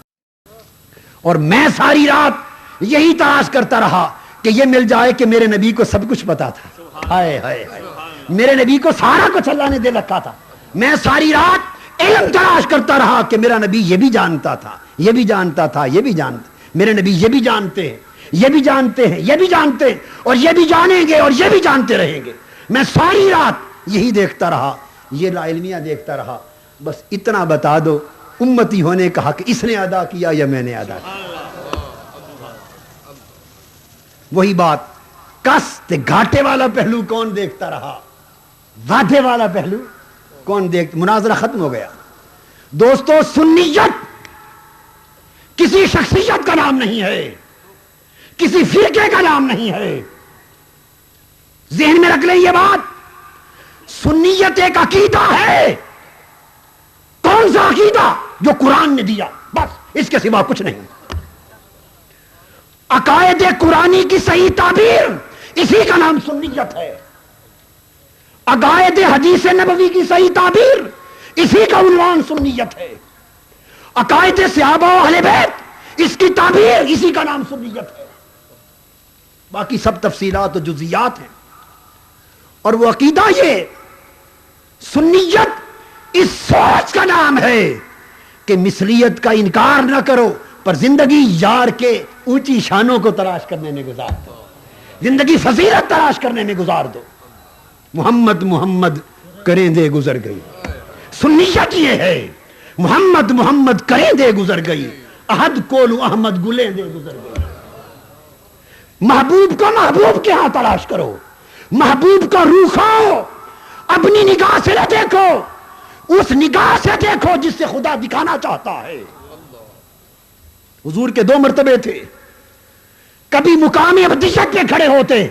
C: اور میں ساری رات یہی تلاش کرتا رہا کہ یہ مل جائے کہ میرے نبی کو سب کچھ پتا تھا، ہائے ہائے ہائے، میرے نبی کو سارا کچھ اللہ نے دے رکھا تھا۔ میں ساری رات علم تلاش کرتا رہا کہ میرا نبی یہ بھی جانتا تھا، یہ بھی جانتا تھا، یہ بھی جانتا، میرے نبی یہ بھی جانتے ہیں، یہ بھی جانتے ہیں، یہ بھی جانتے ہیں، اور یہ بھی جانیں گے اور یہ بھی جانتے رہیں گے۔ میں ساری رات یہی دیکھتا رہا، یہ لا علمیہ دیکھتا رہا۔ بس اتنا بتا دو امتی ہونے کا حق اس نے ادا کیا یا میں نے ادا کیا؟ وہی بات، کس گھاٹے والا پہلو کون دیکھتا رہا، وعدے والا پہلو کون دیکھتا؟ مناظرہ ختم ہو گیا۔ دوستو سنیت کسی شخصیت کا نام نہیں ہے، کسی فرقے کا نام نہیں ہے، ذہن میں رکھ لیں یہ بات۔ سنیت ایک عقیدہ ہے، کون سا عقیدہ؟ جو قرآن نے دیا، بس اس کے سوا کچھ نہیں۔ عقائد قرآنی کی صحیح تعبیر، اسی کا نام سنیت ہے۔ عقائد حدیث نبوی کی صحیح تعبیر، اسی کا عنوان سنیت ہے۔ عقائد صحابہ و اہل بیت، اس کی تعبیر، اسی کا نام سنیت ہے۔ باقی سب تفصیلات و جزیات ہیں۔ اور وہ عقیدہ یہ سنیت اس سوچ کا نام ہے کہ مثلیت کا انکار نہ کرو، پر زندگی یار کے اونچی شانوں کو تلاش کرنے میں گزار دو، زندگی فضیلت تلاش کرنے میں گزار دو۔ محمد محمد کریں دے گزر گئی، سنیت یہ ہے، محمد محمد کریں دے گزر گئی، احد کولو احمد گلیں دے گزر گئی۔ محبوب کو محبوب کے ہاں تلاش کرو، محبوب کا روح کھاؤ، اپنی نگاہ سے نہ دیکھو، اس نگاہ سے دیکھو جس سے خدا دکھانا چاہتا ہے۔ حضور کے دو مرتبے تھے، کبھی مقام ابدیت پہ کھڑے ہوتے،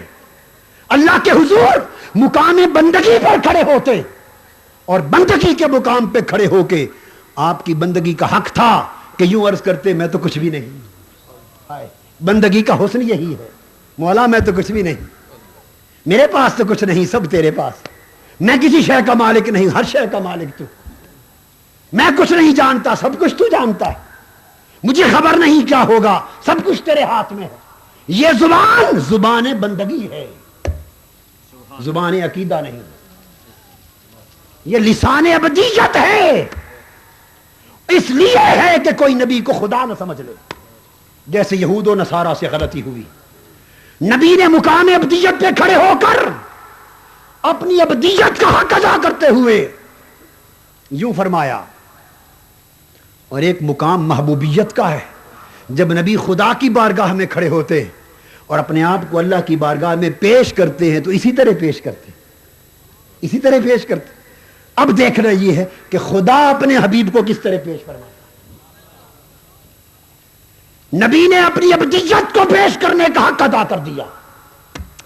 C: اللہ کے حضور مقام بندگی پر کھڑے ہوتے، اور بندگی کے مقام پہ کھڑے ہو کے آپ کی بندگی کا حق تھا کہ یوں عرض کرتے میں تو کچھ بھی نہیں۔ بندگی کا حسن یہی ہے، مولا میں تو کچھ بھی نہیں، میرے پاس تو کچھ نہیں، سب تیرے پاس، میں کسی شے کا مالک نہیں، ہر شے کا مالک تو، میں کچھ نہیں جانتا، سب کچھ تو جانتا ہے، مجھے خبر نہیں کیا ہوگا، سب کچھ تیرے ہاتھ میں ہے۔ یہ زبان زبان بندگی ہے، زبان عقیدہ نہیں، یہ لسان ابدیت ہے۔ اس لیے ہے کہ کوئی نبی کو خدا نہ سمجھ لے، جیسے یہود و نصارہ سے غلطی ہوئی۔ نبی نے مقام ابدیت پہ کھڑے ہو کر اپنی ابدیت کا حق ادا کرتے ہوئے یوں فرمایا۔ اور ایک مقام محبوبیت کا ہے، جب نبی خدا کی بارگاہ میں کھڑے ہوتے اور اپنے آپ کو اللہ کی بارگاہ میں پیش کرتے ہیں تو اسی طرح پیش کرتے، اسی طرح پیش کرتے۔ اب دیکھنا یہ ہے کہ خدا اپنے حبیب کو کس طرح پیش فرماتا۔ نبی نے اپنی ابدیت کو پیش کرنے کا حق ادا کر دیا،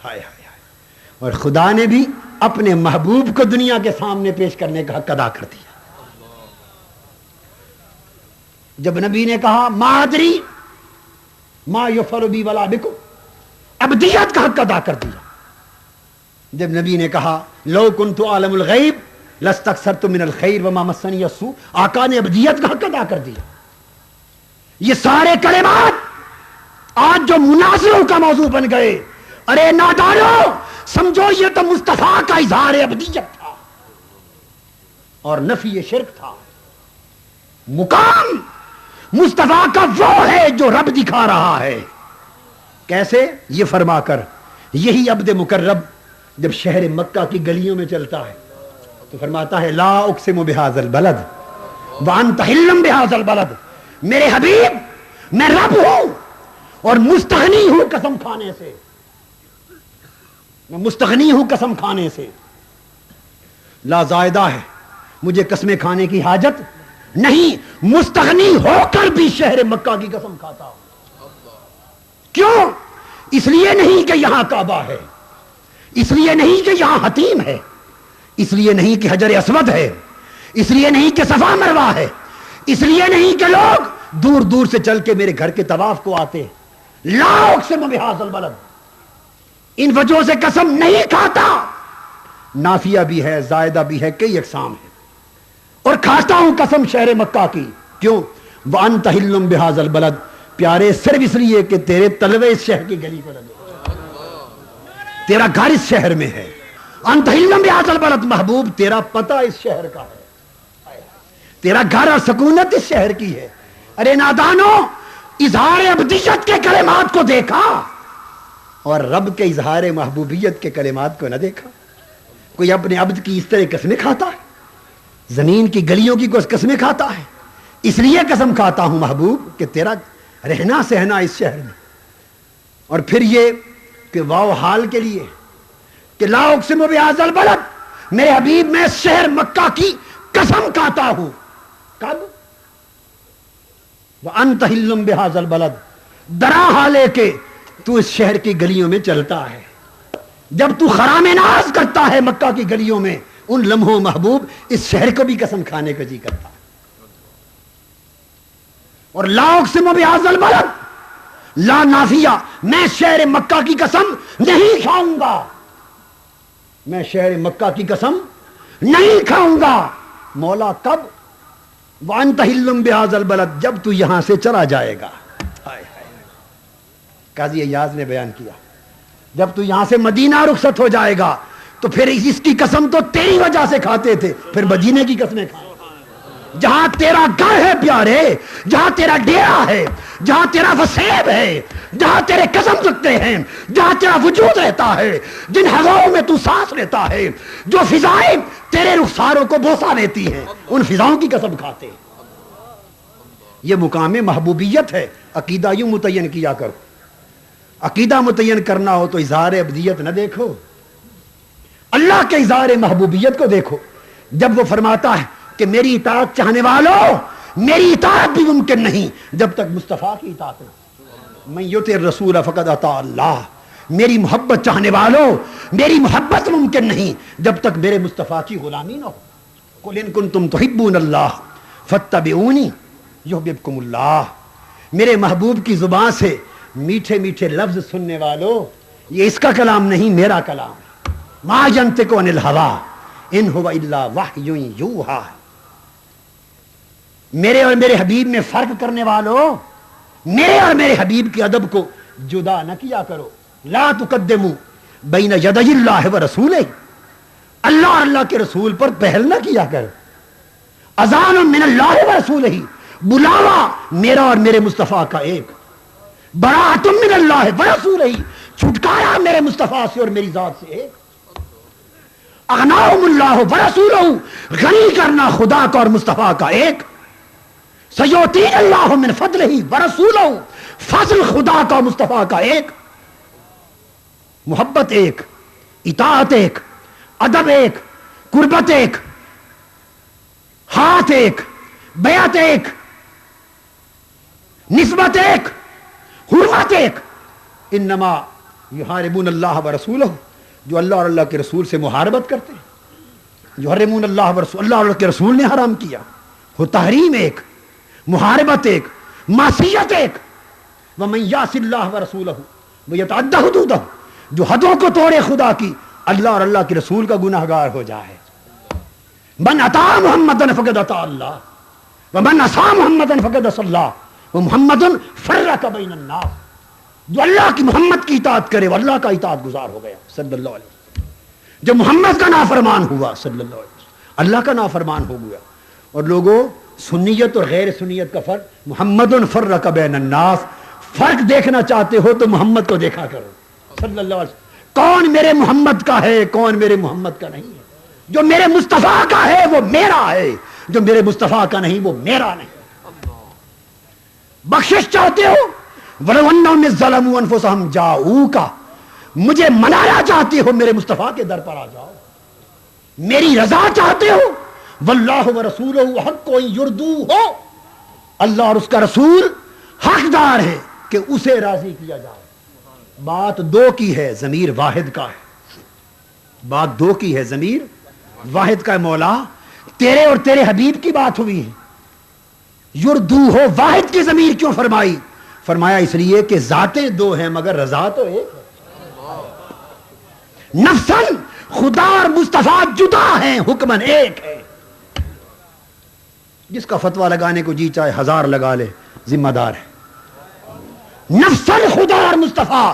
C: ہائے ہائے ہائے، اور خدا نے بھی اپنے محبوب کو دنیا کے سامنے پیش کرنے کا حق ادا کر دیا۔ جب نبی نے کہا ما ادری ما یفعل بی ولا بکم، ابدیت کا حق ادا کر دیا۔ جب نبی نے کہا لو کنت اعلم الغیب لاستکثرت من الخیر وما مسنی السوء، آقا نے ابدیت کا حق ادا کر دیا۔ یہ سارے کلمات آج جو مناظروں کا موضوع بن گئے، ارے نادانو سمجھو یہ تو مصطفیٰ کا اظہار ابدیت تھا اور نفی شرک تھا. مقام مصطفیٰ کا وہ ہے جو رب دکھا رہا ہے. کیسے؟ یہ فرما کر، یہی عبد مکرم جب شہر مکہ کی گلیوں میں چلتا ہے تو فرماتا ہے لا اقسم بہذا البلد وانت حل بہذا البلد. میرے حبیب میں رب ہوں اور مستغنی ہوں قسم کھانے سے، میں مستغنی ہوں قسم کھانے سے. لا زائدہ ہے، مجھے قسمیں کھانے کی حاجت نہیں، مستغنی ہو کر بھی شہر مکہ کی قسم کھاتا ہوں. کیوں؟ اس لیے نہیں کہ یہاں کعبہ ہے، اس لیے نہیں کہ یہاں حتیم ہے، اس لیے نہیں کہ حجر اسود ہے، اس لیے نہیں کہ صفا مروہ ہے، اس لیے نہیں کہ لوگ دور دور سے چل کے میرے گھر کے طواف کو آتے. لا اقسم بہذا البلد، ان وجہوں سے قسم نہیں کھاتا. نافیہ بھی ہے، زائدہ بھی ہے، کئی اقسام ہیں. اور کھاتا ہوں قسم شہر مکہ کی. کیوں؟ وانت حل بہذا البلد، پیارے صرف اس لیے کہ تیرے تلوے اس شہر کی گلی کو لگے، تیرا گھر اس شہر میں ہے. انت حل بہذا البلد، محبوب تیرا پتہ اس شہر کا ہے، تیرا گھر اور سکونت اس شہر کی ہے. ارے نادانو اظہار ابدیت کے کلمات کو دیکھا اور رب کے اظہار محبوبیت کے کلمات کو نہ دیکھا. کوئی اپنے عبد کی اس طرح قسمیں کھاتا ہے، زمین کی گلیوں کی کوئی قسمیں کھاتا ہے. اس لیے قسم کھاتا ہوں محبوب کہ تیرا رہنا سہنا اس شہر میں. اور پھر یہ کہ واو حال کے لیے کہ لا اقسم بہذا البلد، میرے حبیب میں شہر مکہ کی قسم کھاتا ہوں. کب؟ وانت حل بہذا البلد، درا حالے کہ تو اس شہر کی گلیوں میں چلتا ہے. جب تو خرام ناز کرتا ہے مکہ کی گلیوں میں، ان لمحوں محبوب اس شہر کو بھی قسم کھانے کا جی کرتا ہے. اور لا اقسم بہذا البلد لا نافیہ، میں شہر مکہ کی قسم نہیں کھاؤں گا، میں شہر مکہ کی قسم نہیں کھاؤں گا. مولا کب؟ وانت حل بہذا البلد، جب تو یہاں سے چلا جائے گا. قاضی ایاز نے بیان کیا جب تو یہاں سے مدینہ رخصت ہو جائے گا تو پھر اس کی قسم تو تیری وجہ سے کھاتے تھے، پھر مدینے کی قسمیں کھائیں. جہاں تیرا گھر ہے پیارے، جہاں تیرا ڈیرا ہے، جہاں تیرا وسیب ہے، جہاں تیرے قسم رکھتے ہیں، جہاں تیرا وجود رہتا ہے، جن ہواؤں میں تو سانس لیتا ہے، جو فضائیں تیرے رخساروں کو بوسہ لیتی ہیں، ان فضاؤں کی قسم کھاتے ہیں. یہ مقام محبوبیت ہے. عقیدہ یوں متعین کیا کرو. عقیدہ متعین کرنا ہو تو اظہار ابدیت نہ دیکھو، اللہ کے اظہار محبوبیت کو دیکھو. جب وہ فرماتا ہے کہ میری اطاعت چاہنے والوں، میری اطاعت بھی ممکن نہیں جب تک مصطفیٰ کی اطاعت نہ. من یطع الرسول فقد اطاع اللہ، میری محبت چاہنے والوں میری محبت ممکن نہیں جب تک میرے مصطفیٰ کی غلامی نہ ہو. قل ان کنتم تحبون اللہ فاتبعونی یحببکم اللہ. میرے محبوب کی زبان سے میٹھے میٹھے لفظ سننے والوں، یہ اس کا کلام نہیں، میرا کلام ہے. ما ینطق عن الہوی ان ہوا الا وحی یوحی. میرے اور میرے حبیب میں فرق کرنے والوں، میرے اور میرے حبیب کے ادب کو جدا نہ کیا کرو. لا تقدموا بین یدی اللہ و رسولہ، اللہ اور اللہ کے رسول پر پہل نہ کیا کر. اذان من اللہ و رسولہ، بلاوا میرا اور میرے مصطفیٰ کا ایک. براۃ من اللہ و رسولہ، چھٹکارا میرے مصطفیٰ سے اور میری ذات سے ایک. اغناہم اللہ و رسولہ، غنی کرنا خدا کا اور مصطفیٰ کا ایک. سیؤتی اللہ من فضلہ و رسولہ، فضل خدا کا مصطفیٰ کا ایک. محبت ایک، اطاعت ایک، ادب ایک، قربت ایک، ہاتھ ایک، بیعت ایک، نسبت ایک، حرمت ایک. انما یحاربون اللہ و رسولہ، جو اللہ اور اللہ کے رسول سے محاربت کرتے ہیں. یحرمون اللہ و رسول، اللہ اور اللہ کے رسول نے حرام کیا. وہ تحریم ایک، محاربت ایک، معصیت ایک. ومن یعص اللہ و رسولہ ویتعدی حدودہ، جو حدوں کو توڑے خدا کی، اللہ اور اللہ کے رسول کا گناہگار ہو جائے. من اطاع محمدا فقد اطاع اللہ ومن عصى محمدا فقد عصى اللہ ومحمد فرق بین الناس. جو اللہ کی محمد کی اطاعت کرے وہ اللہ کا اطاعت گزار ہو گیا صلی اللہ علیہ وسلم. جو محمد کا نافرمان ہوا صلی اللہ علیہ وسلم اللہ کا نافرمان ہو گیا. اور لوگوں سنیت اور غیر سنیت کا فرق، محمد فرق بین الناس، فرق دیکھنا چاہتے ہو تو محمد کو دیکھا کرو صلی اللہ علیہ وسلم. کون میرے محمد کا ہے، کون میرے محمد کا نہیں ہے. جو میرے مصطفیٰ کا ہے وہ میرا ہے، جو میرے مصطفیٰ کا نہیں وہ میرا نہیں. بخشش چاہتے ہو وَلَوْ أَنَّهُمْ إِذْ ظَلَمُوا أَنفُسَهُمْ جَاءُوكَ، مجھے منانا چاہتے ہو میرے مصطفیٰ کے در پر آ جاؤ. میری رضا چاہتے ہو وَاللَّهُ وَرَسُولُهُ حَقٌّ يُرْضُوهُ، اللہ اور اس کا رسول حقدار ہے کہ اسے راضی کیا جائے. بات دو کی ہے، ضمیر واحد کا ہے. بات دو کی ہے، ضمیر واحد کا ہے. مولا تیرے اور تیرے حبیب کی بات ہوئی ہے. یردوہ واحد کی ضمیر کیوں فرمائی؟ فرمایا اس لیے کہ ذاتیں دو ہیں مگر رضا تو ایک ہے. نفساً خدا اور مصطفیٰ جدا ہیں، حکماً ایک ہے. جس کا فتویٰ لگانے کو جی چاہے 1000 لگا لے، ذمہ دار ہے. نفساً خدا اور مصطفیٰ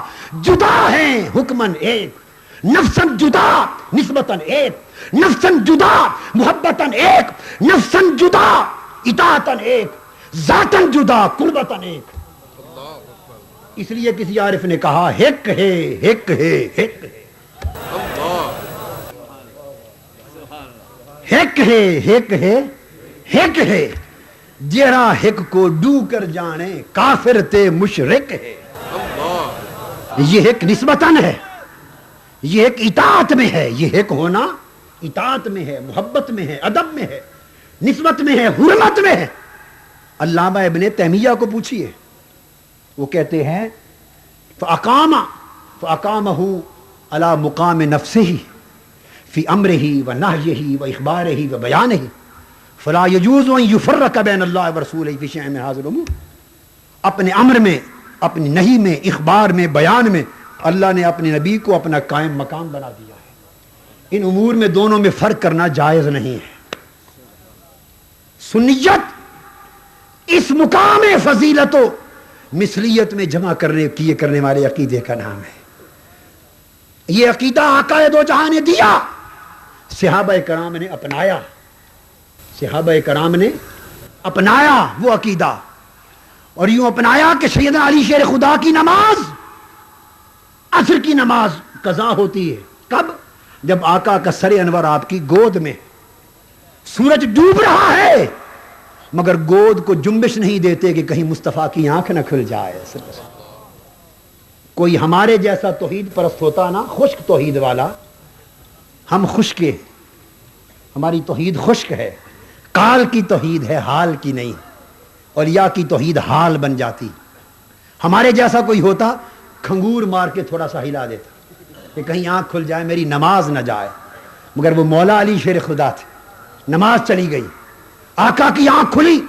C: جدا ہیں، حکماً ایک. نفساً جدا نسبتاً ایک، نفساً جدا محبتاً ایک، نفساً جدا اطاعتاً ایک، ذاتاً جدا قربتاً ایک. اس لیے کسی عارف نے کہا ہک ہے ہک ہے ہک ہے، ہک ہے ہک ہے ہک ہے، جیڑا ہک کو ڈو کر جانے کافر تے مشرک ہے. یہ ہک نسبتاً ہے، یہ ایک اطاعت میں ہے. یہ ایک ہونا اطاعت میں ہے، محبت میں ہے، ادب میں ہے، نسبت میں ہے، حرمت میں ہے. علامہ ابن تیمیہ کو پوچھئے، وہ کہتے ہیں فَأَقَامَهُ عَلَى مُقَامِ نَفْسِهِ فِي أَمْرِهِ وَنَهْيِهِ وَإِخْبَارِهِ وَبَيَانِهِ فَلَا يَجُوزُ أَن يُفَرَّقَ بَيْنَ اللَّهِ وَرَسُولِهِ فِي شَيْءٍ مِنْ هَذِهِ الْأُمُورِ. اپنے امر میں، اپنی نہی میں، اخبار میں، بیان میں اللہ نے اپنے نبی کو اپنا قائم مقام بنا دیا ہے. ان امور میں دونوں میں فرق کرنا جائز نہیں ہے. سنیت اس مقام فضیلت و مثلیت میں جمع کرنے والے عقیدے کا نام ہے. یہ عقیدہ آقا دو جہاں نے دیا، صحابہ کرام نے اپنایا. صحابہ کرام نے اپنایا وہ عقیدہ، اور یوں اپنایا کہ سیدنا علی شیر خدا کی نماز، عصر کی نماز قضا ہوتی ہے. کب؟ جب آقا کا سر انور آپ کی گود میں، سورج ڈوب رہا ہے مگر گود کو جنبش نہیں دیتے کہ کہیں مصطفیٰ کی آنکھ نہ کھل جائے. کوئی ہمارے جیسا توحید پرست ہوتا نا، خشک توحید والا، ہم خشک، ہماری توحید خشک ہے، قال کی توحید ہے، حال کی نہیں. اور یا کی توحید حال بن جاتی. ہمارے جیسا کوئی ہوتا کھنگور مار کے تھوڑا سا ہلا دیتا کہ کہیں آنکھ کھل جائے، میری نماز نہ جائے. مگر وہ مولا علی شیر خدا تھے. نماز چلی گئی، آقا کی آنکھ کھلی،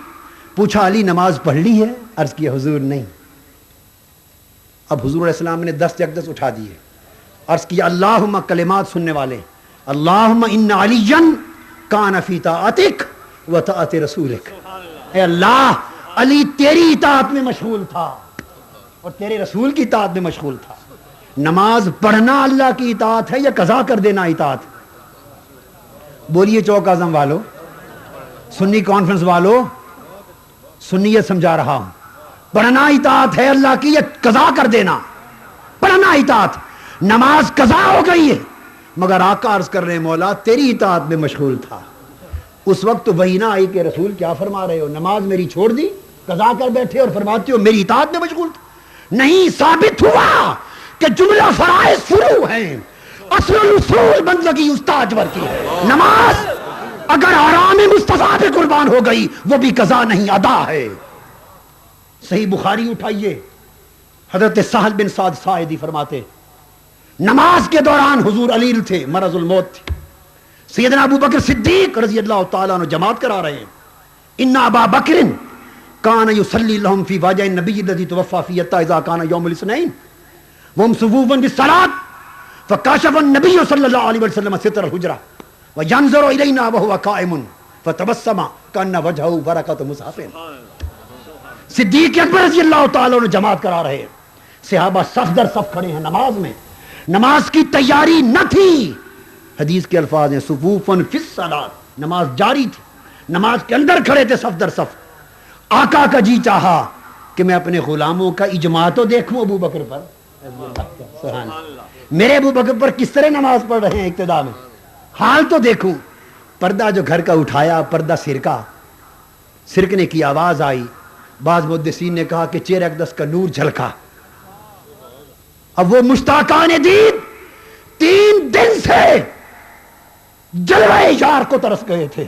C: پوچھا علی نماز پڑھ لی ہے؟ عرض کیا حضور نہیں. اب حضور علیہ السلام نے 10 اقدس اٹھا دیے. عرض کیا اللہم، کلمات سننے والے، اللہم ان علیًا کان فی طاعتک و طاعت رسولک. اے اللہ، علی تیری اطاعت میں مشغول تھا اور تیرے رسول کی اطاعت میں مشغول تھا. نماز پڑھنا اللہ کی اطاعت ہے یا قضا کر دینا اطاعت؟ بولیے چوک اعظم والو، سنی کانفرنس والو، سنیت سمجھا رہا ہوں. پڑھنا اطاعت ہے اللہ کی یا قضا کر دینا؟ پڑھنا اطاعت. نماز قضا ہو گئی ہے مگر آقا عرض کر رہے ہیں مولا تیری اطاعت میں مشغول تھا. اس وقت تو وحی نہ آئی کہ رسول کیا فرما رہے ہو، نماز میری چھوڑ دی، قضا کر بیٹھے اور فرماتے ہو میری اطاعت میں مشغول تھا. نہیں، ثابت ہوا کہ جملہ فرائض فروع ہیں، اصل الاصول بندگی استاجور کی ہے. نماز اگر آرام مصطفیٰ پہ قربان ہو گئی وہ بھی قضا نہیں، ادا ہے. صحیح بخاری اٹھائیے، حضرت سہل بن سعد ساعدی فرماتے نماز کے دوران حضور علیل تھے، مرض الموت تھی. سیدنا ابو بکر صدیق رضی اللہ تعالیٰ عنہ جماعت کرا رہے ہیں. ان ابا بکر کان یصلی لهم فی واجہ النبی الذی توفی فی حتی اذا کان یوم الاثنین وهم صفوف بالصلاۃ فکاشف النبی صلی اللہ علیہ وسلم ستر الحجرہ وینظر الینا وهو قائم فتبسم کان وجهه برکۃ مصحف. صدیق اکبر رضی اللہ تعالیٰ عنہ جماعت کرا رہے ہیں.
D: صحابہ صف در صف کھڑے ہیں نماز میں، نماز کی تیاری نہ تھی. حدیث کے الفاظ ہیں صفوفن فی الصلاۃ، نماز جاری تھی، نماز کے اندر کھڑے تھے صف در صف. آقا کا جی چاہا کہ میں اپنے غلاموں کا اجماع تو دیکھوں ابو بکر پر. سبحان اللہ. میرے ابو بکر پر کس طرح نماز پڑھ رہے ہیں ابتدا میں، حال تو دیکھوں. پردہ جو گھر کا اٹھایا، پردہ سرکنے کی آواز آئی. بعض محدثین نے کہا کہ چہرہ اقدس کا نور جھلکا. اب وہ مشتاقان دید 3 دن سے جلوہ یار کو ترس گئے تھے،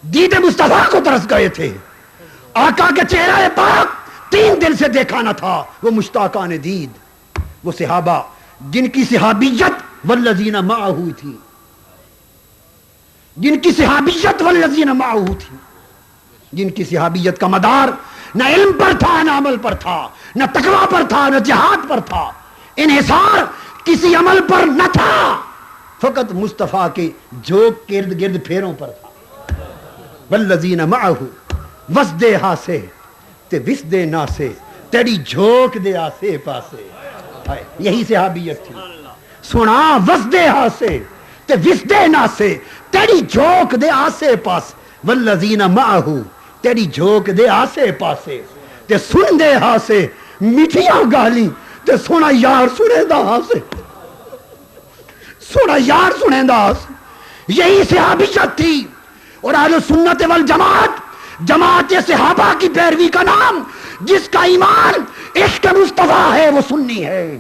D: دید مصطفیٰ کو ترس گئے تھے. آقا کے چہرہ پاک 3 دن سے دیکھا نہ تھا. وہ مشتاقان دید، وہ صحابہ جن کی صحابیت والذین معہ تھی، جن کی صحابیت والذین معہ تھی، جن کی صحابیت کا مدار نہ علم پر تھا، نہ عمل پر تھا، نہ تقوی پر تھا، نہ جہاد پر تھا، انحصار کسی عمل پر نہ تھا، فقط مصطفیٰ کے جھوک گرد گرد پھیروں پر تھا. والذین معہ وسدے ہاسے تے وسدے ناسے، تیری جھوک دے آسے پاسے. یہی صحابیت تھی. سنا وسدے ہاسے تے وسدے ناسے، تیری جھوک دے آسے پاس. والذین معہ، تیری جھوک دے آسے پاسے. تے سن دے ہاسے میٹھیاں گالی، تے سونا یار سنے دا ہاسے، سونا یار سنے دا ہاسے. یہی صحابیت تھی. اور اہل سنت والجماعت، جماعت صحابہ کی پیروی کا نام، جس کا ایمان عشق مصطفیٰ ہے، وہ سنی ہے.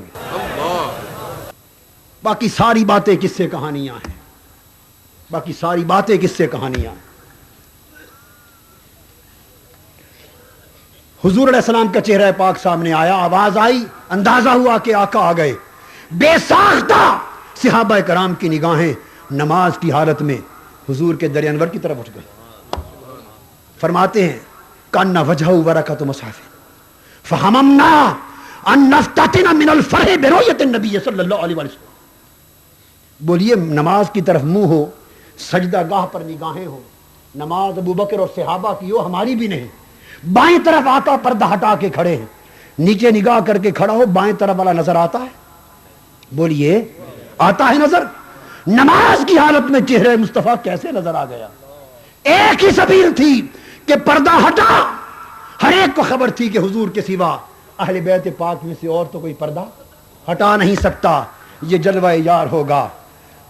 D: باقی ساری باتیں کس سے کہانیاں ہیں، باقی ساری باتیں کس سے کہانیاں ہیں. حضور علیہ السلام کا چہرہ پاک سامنے آیا، آواز آئی، اندازہ ہوا کہ آقا آ گئے. بے ساختہ صحابہ کرام کی نگاہیں نماز کی حالت میں حضور کے در انور کی طرف اٹھ گئی. فرماتے ہیں کان وجہ ورقۃ مصحف فہممنا ان نفتتن من الفرح برؤیت النبی صلی اللہ علیہ وسلم. بولیے نماز کی طرف منہ ہو، سجدہ گاہ پر نگاہیں ہو. نماز ابو بکر اور صحابہ کی ہو، ہماری بھی نہیں. بائیں طرف آقا پردہ ہٹا کے کھڑے ہیں، نیچے نگاہ کر کے کھڑا ہو، بائیں طرف والا نظر آتا ہے؟ بولیے آتا ہے نظر؟ نماز کی حالت میں چہرہ مصطفیٰ کیسے نظر آ گیا؟ ایک ہی سبیل تھی کہ پردہ ہٹا. ہر ایک کو خبر تھی کہ حضور کے سوا اہل بیت پاک میں سے اور تو کوئی پردہ ہٹا نہیں سکتا، یہ جلوہ یار ہوگا.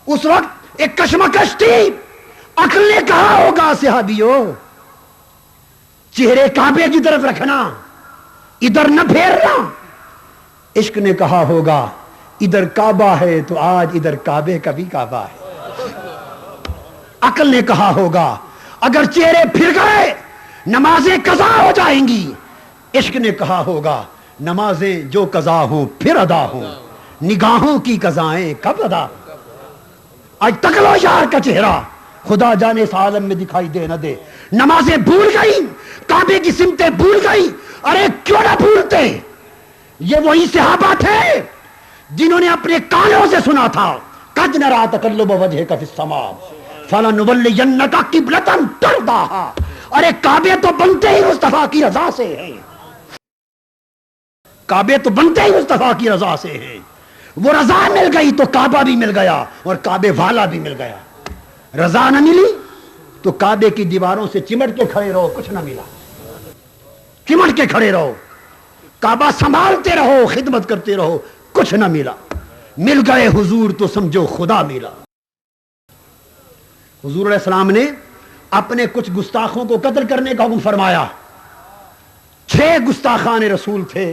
D: اس وقت ایک کشمکش تھی. عقل نے کہا ہوگا صحابیوں چہرے کعبے کی طرف رکھنا، ادھر نہ پھیرنا. عشق نے کہا ہوگا ادھر کعبہ ہے تو آج ادھر کعبے کا بھی کعبہ ہے. عقل نے کہا ہوگا اگر چہرے پھر گئے نمازیں قضا ہو جائیں گی. عشق نے کہا ہوگا نمازیں جو قضا ہوں پھر ادا ہوں، نگاہوں کی قضائیں کب ادا. آج تک لو یار کا چہرہ خدا جانے اس عالم میں دکھائی دے نہ دے. نمازیں بھول گئی، کعبے کی سمتیں بھول گئی. ارے کیوں نہ بھولتے؟ یہ وہی صحابہ تھے جنہوں نے اپنے کانوں سے سنا تھا قد نرى تقلب وجهك في السماء فلنولينك قبلة ترضاها. ارے کعبے تو بنتے ہی مصطفیٰ کی رضا سے ہیں، کعبے تو بنتے ہی مصطفیٰ کی رضا سے ہیں. وہ رضا مل گئی تو کعبہ بھی مل گیا اور کعبے والا بھی مل گیا. رضا نہ ملی تو کعبے کی دیواروں سے چمٹ کے کھڑے رہو، کچھ نہ ملا. چمٹ کے کھڑے رہو، کعبہ سنبھالتے رہو، خدمت کرتے رہو، کچھ نہ ملا. مل گئے حضور تو سمجھو خدا ملا. حضور علیہ السلام نے اپنے کچھ گستاخوں کو قتل کرنے کا حکم فرمایا. 6 گستاخان رسول تھے،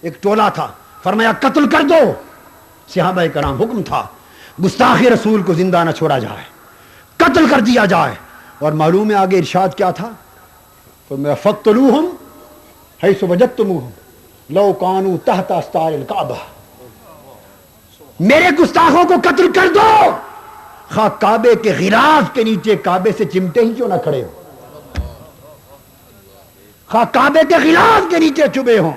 D: ایک ٹولہ تھا، فرمایا قتل کر دو. صحابہ کرام حکم تھا گستاخ رسول کو زندہ نہ چھوڑا جائے، قتل کر دیا جائے. اور معلوم ہے آگے ارشاد کیا تھا؟ فرمایا فقتلوہم حیث وجدتموہم لو کانوا تحت استار الکعبہ. میرے گستاخوں کو قتل کر دو، خواہ کعبے کے غلاف کے نیچے کعبے سے چمٹے ہی کیوں نہ کھڑے ہو، خواہ کعبے کے غلاف کے نیچے چھپے ہوں،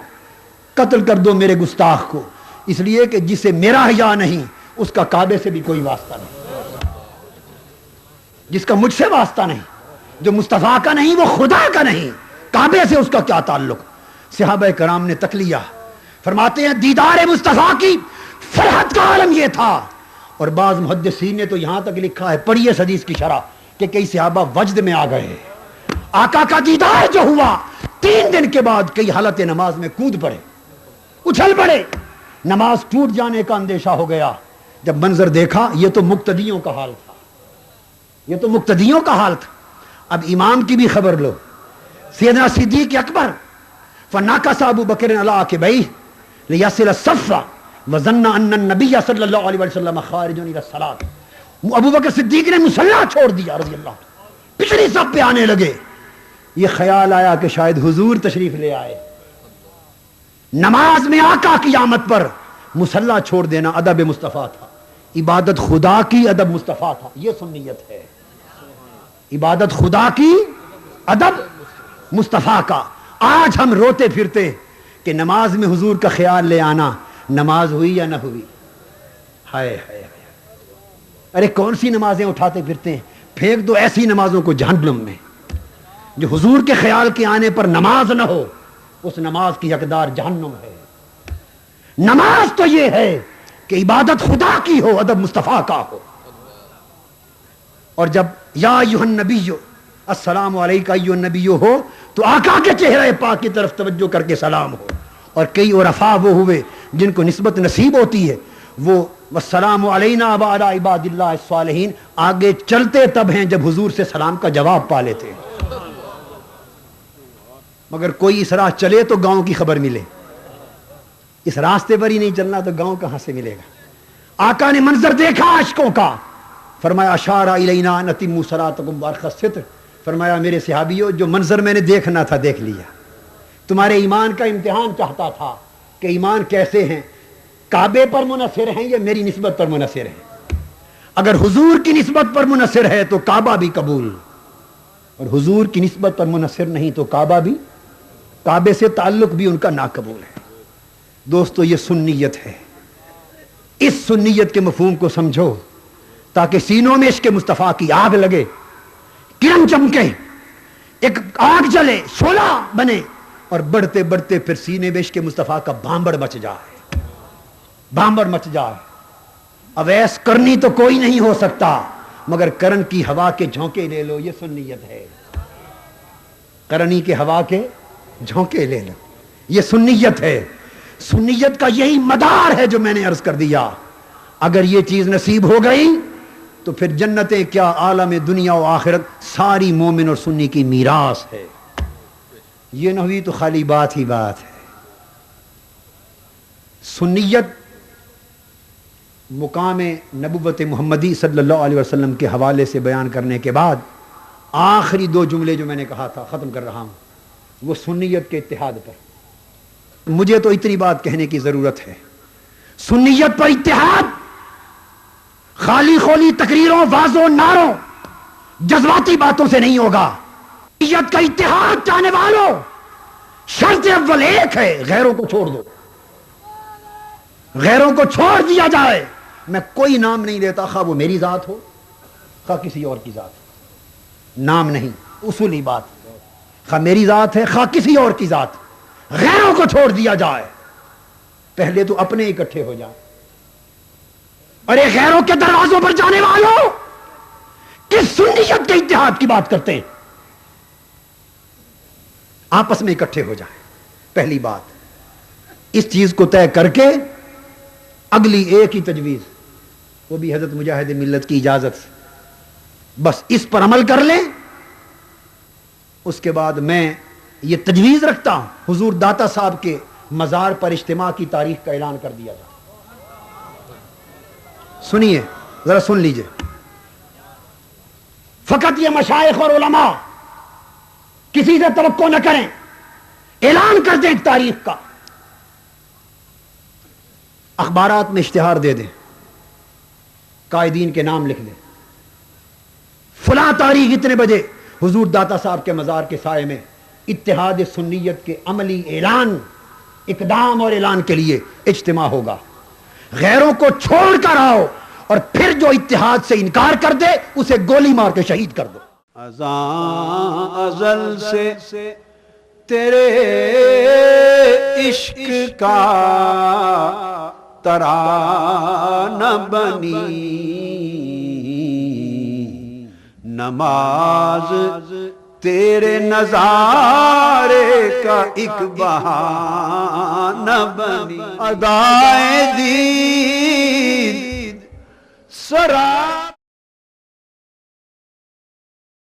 D: قتل کر دو میرے گستاخ کو. اس لیے کہ جسے میرا حیا نہیں اس کا کعبے سے بھی کوئی واسطہ نہیں، جس کا مجھ سے واسطہ نہیں، جو مصطفیٰ کا نہیں وہ خدا کا نہیں، کعبے سے اس کا کیا تعلق. صحابہ کرام نے تک لیا، فرماتے ہیں دیدار مصطفیٰ کی فرحت کا عالم یہ تھا. اور بعض محدثین نے تو یہاں تک لکھا ہے, پڑھیے اس حدیث کی شرح, کہ کئی صحابہ وجد میں آ گئے. آقا کا دیدار جو ہوا 3 دن کے بعد کئی حالت نماز میں کود پڑے, اچھل پڑے, نماز ٹوٹ جانے کا اندیشہ ہو گیا. جب منظر دیکھا یہ تو مقتدیوں کا حال تھا, یہ تو مقتدیوں کا حال تھا. اب امام کی بھی خبر لو. سیدنا صدیق اکبر فناکس ابو بکر علی عقبیہ لیصل الصف وظن ان النبی صلی اللہ علیہ وسلم خارج الی الصلاۃ. ابو بکر صدیق نے مصلی چھوڑ دیا رضی اللہ, پچھلی صف پہ آنے لگے. یہ خیال آیا کہ شاید حضور تشریف لے آئے. نماز میں آقا کی آمد پر مصلی چھوڑ دینا ادب مصطفیٰ تھا, عبادت خدا کی ادب مصطفیٰ تھا. یہ سنیت ہے, عبادت خدا کی ادب مصطفیٰ کا. آج ہم روتے پھرتے کہ نماز میں حضور کا خیال لے آنا, نماز ہوئی یا نہ ہوئی. ہائے ہائے, ارے کون سی نمازیں اٹھاتے پھرتے ہیں, پھینک دو ایسی نمازوں کو جہنم میں. جو حضور کے خیال کے آنے پر نماز نہ ہو, اس نماز کی حقدار جہنم ہے. نماز تو یہ ہے کہ عبادت خدا کی ہو, ادب مصطفیٰ کا ہو. اور جب یا ایھا النبی السلام علیکہ ایھا النبی ہو تو آقا کے چہرے پاک کی طرف توجہ کر کے سلام ہو. اور کئی عرفاء وہ ہوئے جن کو نسبت نصیب ہوتی ہے, وہ والسلام علینا وعلی عباد اللہ الصالحین آگے چلتے تب ہیں جب حضور سے سلام کا جواب پا لیتے ہیں. مگر کوئی اس راہ چلے تو گاؤں کی خبر ملے, اس راستے پر ہی نہیں چلنا تو گاؤں کہاں سے ملے گا. آقا نے منظر دیکھا عاشقوں کا, فرمایا اشار الینا ان اتموا صلاتکم وارخوا الستر. فرمایا میرے صحابیوں, جو منظر میں نے دیکھنا تھا دیکھ لیا. تمہارے ایمان کا امتحان چاہتا تھا کہ ایمان کیسے ہیں, کعبے پر منحصر ہیں یا میری نسبت پر منحصر ہیں. اگر حضور کی نسبت پر منحصر ہے تو کعبہ بھی قبول, اور حضور کی نسبت پر منحصر نہیں تو کعبہ بھی, کعبے سے تعلق بھی ان کا ناقبول ہے. دوستو یہ سنیت ہے. اس سنیت کے مفہوم کو سمجھو تاکہ سینوں میں عشق مصطفیٰ کی آگ لگے, کرن چمکے, ایک آگ جلے, شعلہ بنے, اور بڑھتے بڑھتے پھر سینے میں عشق مصطفیٰ کا بھانبڑ مچ جائے, بھانبڑ مچ جائے. اویس کرنی تو کوئی نہیں ہو سکتا, مگر کرن کی ہوا کے جھونکے لے لو, یہ سنیت ہے. کرنی کے ہوا کے جھونکے لے لو, یہ سنیت ہے. سنیت کا یہی مدار ہے جو میں نے عرض کر دیا. اگر یہ چیز نصیب ہو گئی تو پھر جنتیں کیا, عالم دنیا و آخرت ساری مومن اور سنی کی میراث ہے. یہ نہ ہوئی تو خالی بات ہی بات ہے. سنیت مقام نبوت محمدی صلی اللہ علیہ وسلم کے حوالے سے بیان کرنے کے بعد آخری 2 جملے جو میں نے کہا تھا ختم کر رہا ہوں, وہ سنیت کے اتحاد پر. مجھے تو اتنی بات کہنے کی ضرورت ہے, سنیت پر اتحاد خالی خولی تقریروں, وعظوں, نعروں, جذباتی باتوں سے نہیں ہوگا. سنیت کا اتحاد چاہنے والوں, شرط اول ایک ہے, غیروں کو چھوڑ دو. غیروں کو چھوڑ دیا جائے. میں کوئی نام نہیں لیتا, خواہ وہ میری ذات ہو خواہ کسی اور کی ذات ہو, نام نہیں, اصولی بات. خواہ میری ذات ہے خواہ کسی اور کی ذات, غیروں کو چھوڑ دیا جائے. پہلے تو اپنے اکٹھے ہو جائیں. اور یہ غیروں کے دروازوں پر جانے والوں کس سنیت کے اتحاد کی بات کرتے ہیں؟ آپس میں اکٹھے ہو جائیں. پہلی بات, اس چیز کو طے کر کے اگلی ایک ہی تجویز, وہ بھی حضرت مجاہد ملت کی اجازت سے, بس اس پر عمل کر لیں. اس کے بعد میں یہ تجویز رکھتا ہوں, حضور داتا صاحب کے مزار پر اجتماع کی تاریخ کا اعلان کر دیا جائے. سنیے, ذرا سن لیجئے. فقط یہ مشائخ اور علماء کسی سے توقع نہ کریں, اعلان کر دیں تاریخ کا. اخبارات میں اشتہار دے دیں, قائدین کے نام لکھ دیں, فلاں تاریخ اتنے بجے حضور داتا صاحب کے مزار کے سائے میں اتحاد سنیت کے عملی اعلان, اقدام اور اعلان کے لیے اجتماع ہوگا. غیروں کو چھوڑ کر آؤ, اور پھر جو اتحاد سے انکار کر دے اسے گولی مار کے شہید کر دو.
C: ازاں ازل سے تیرے عشق کا ترانہ بنی، نماز تیرے نظارے کا ایک بہانہ بنی، ادائے دید سرا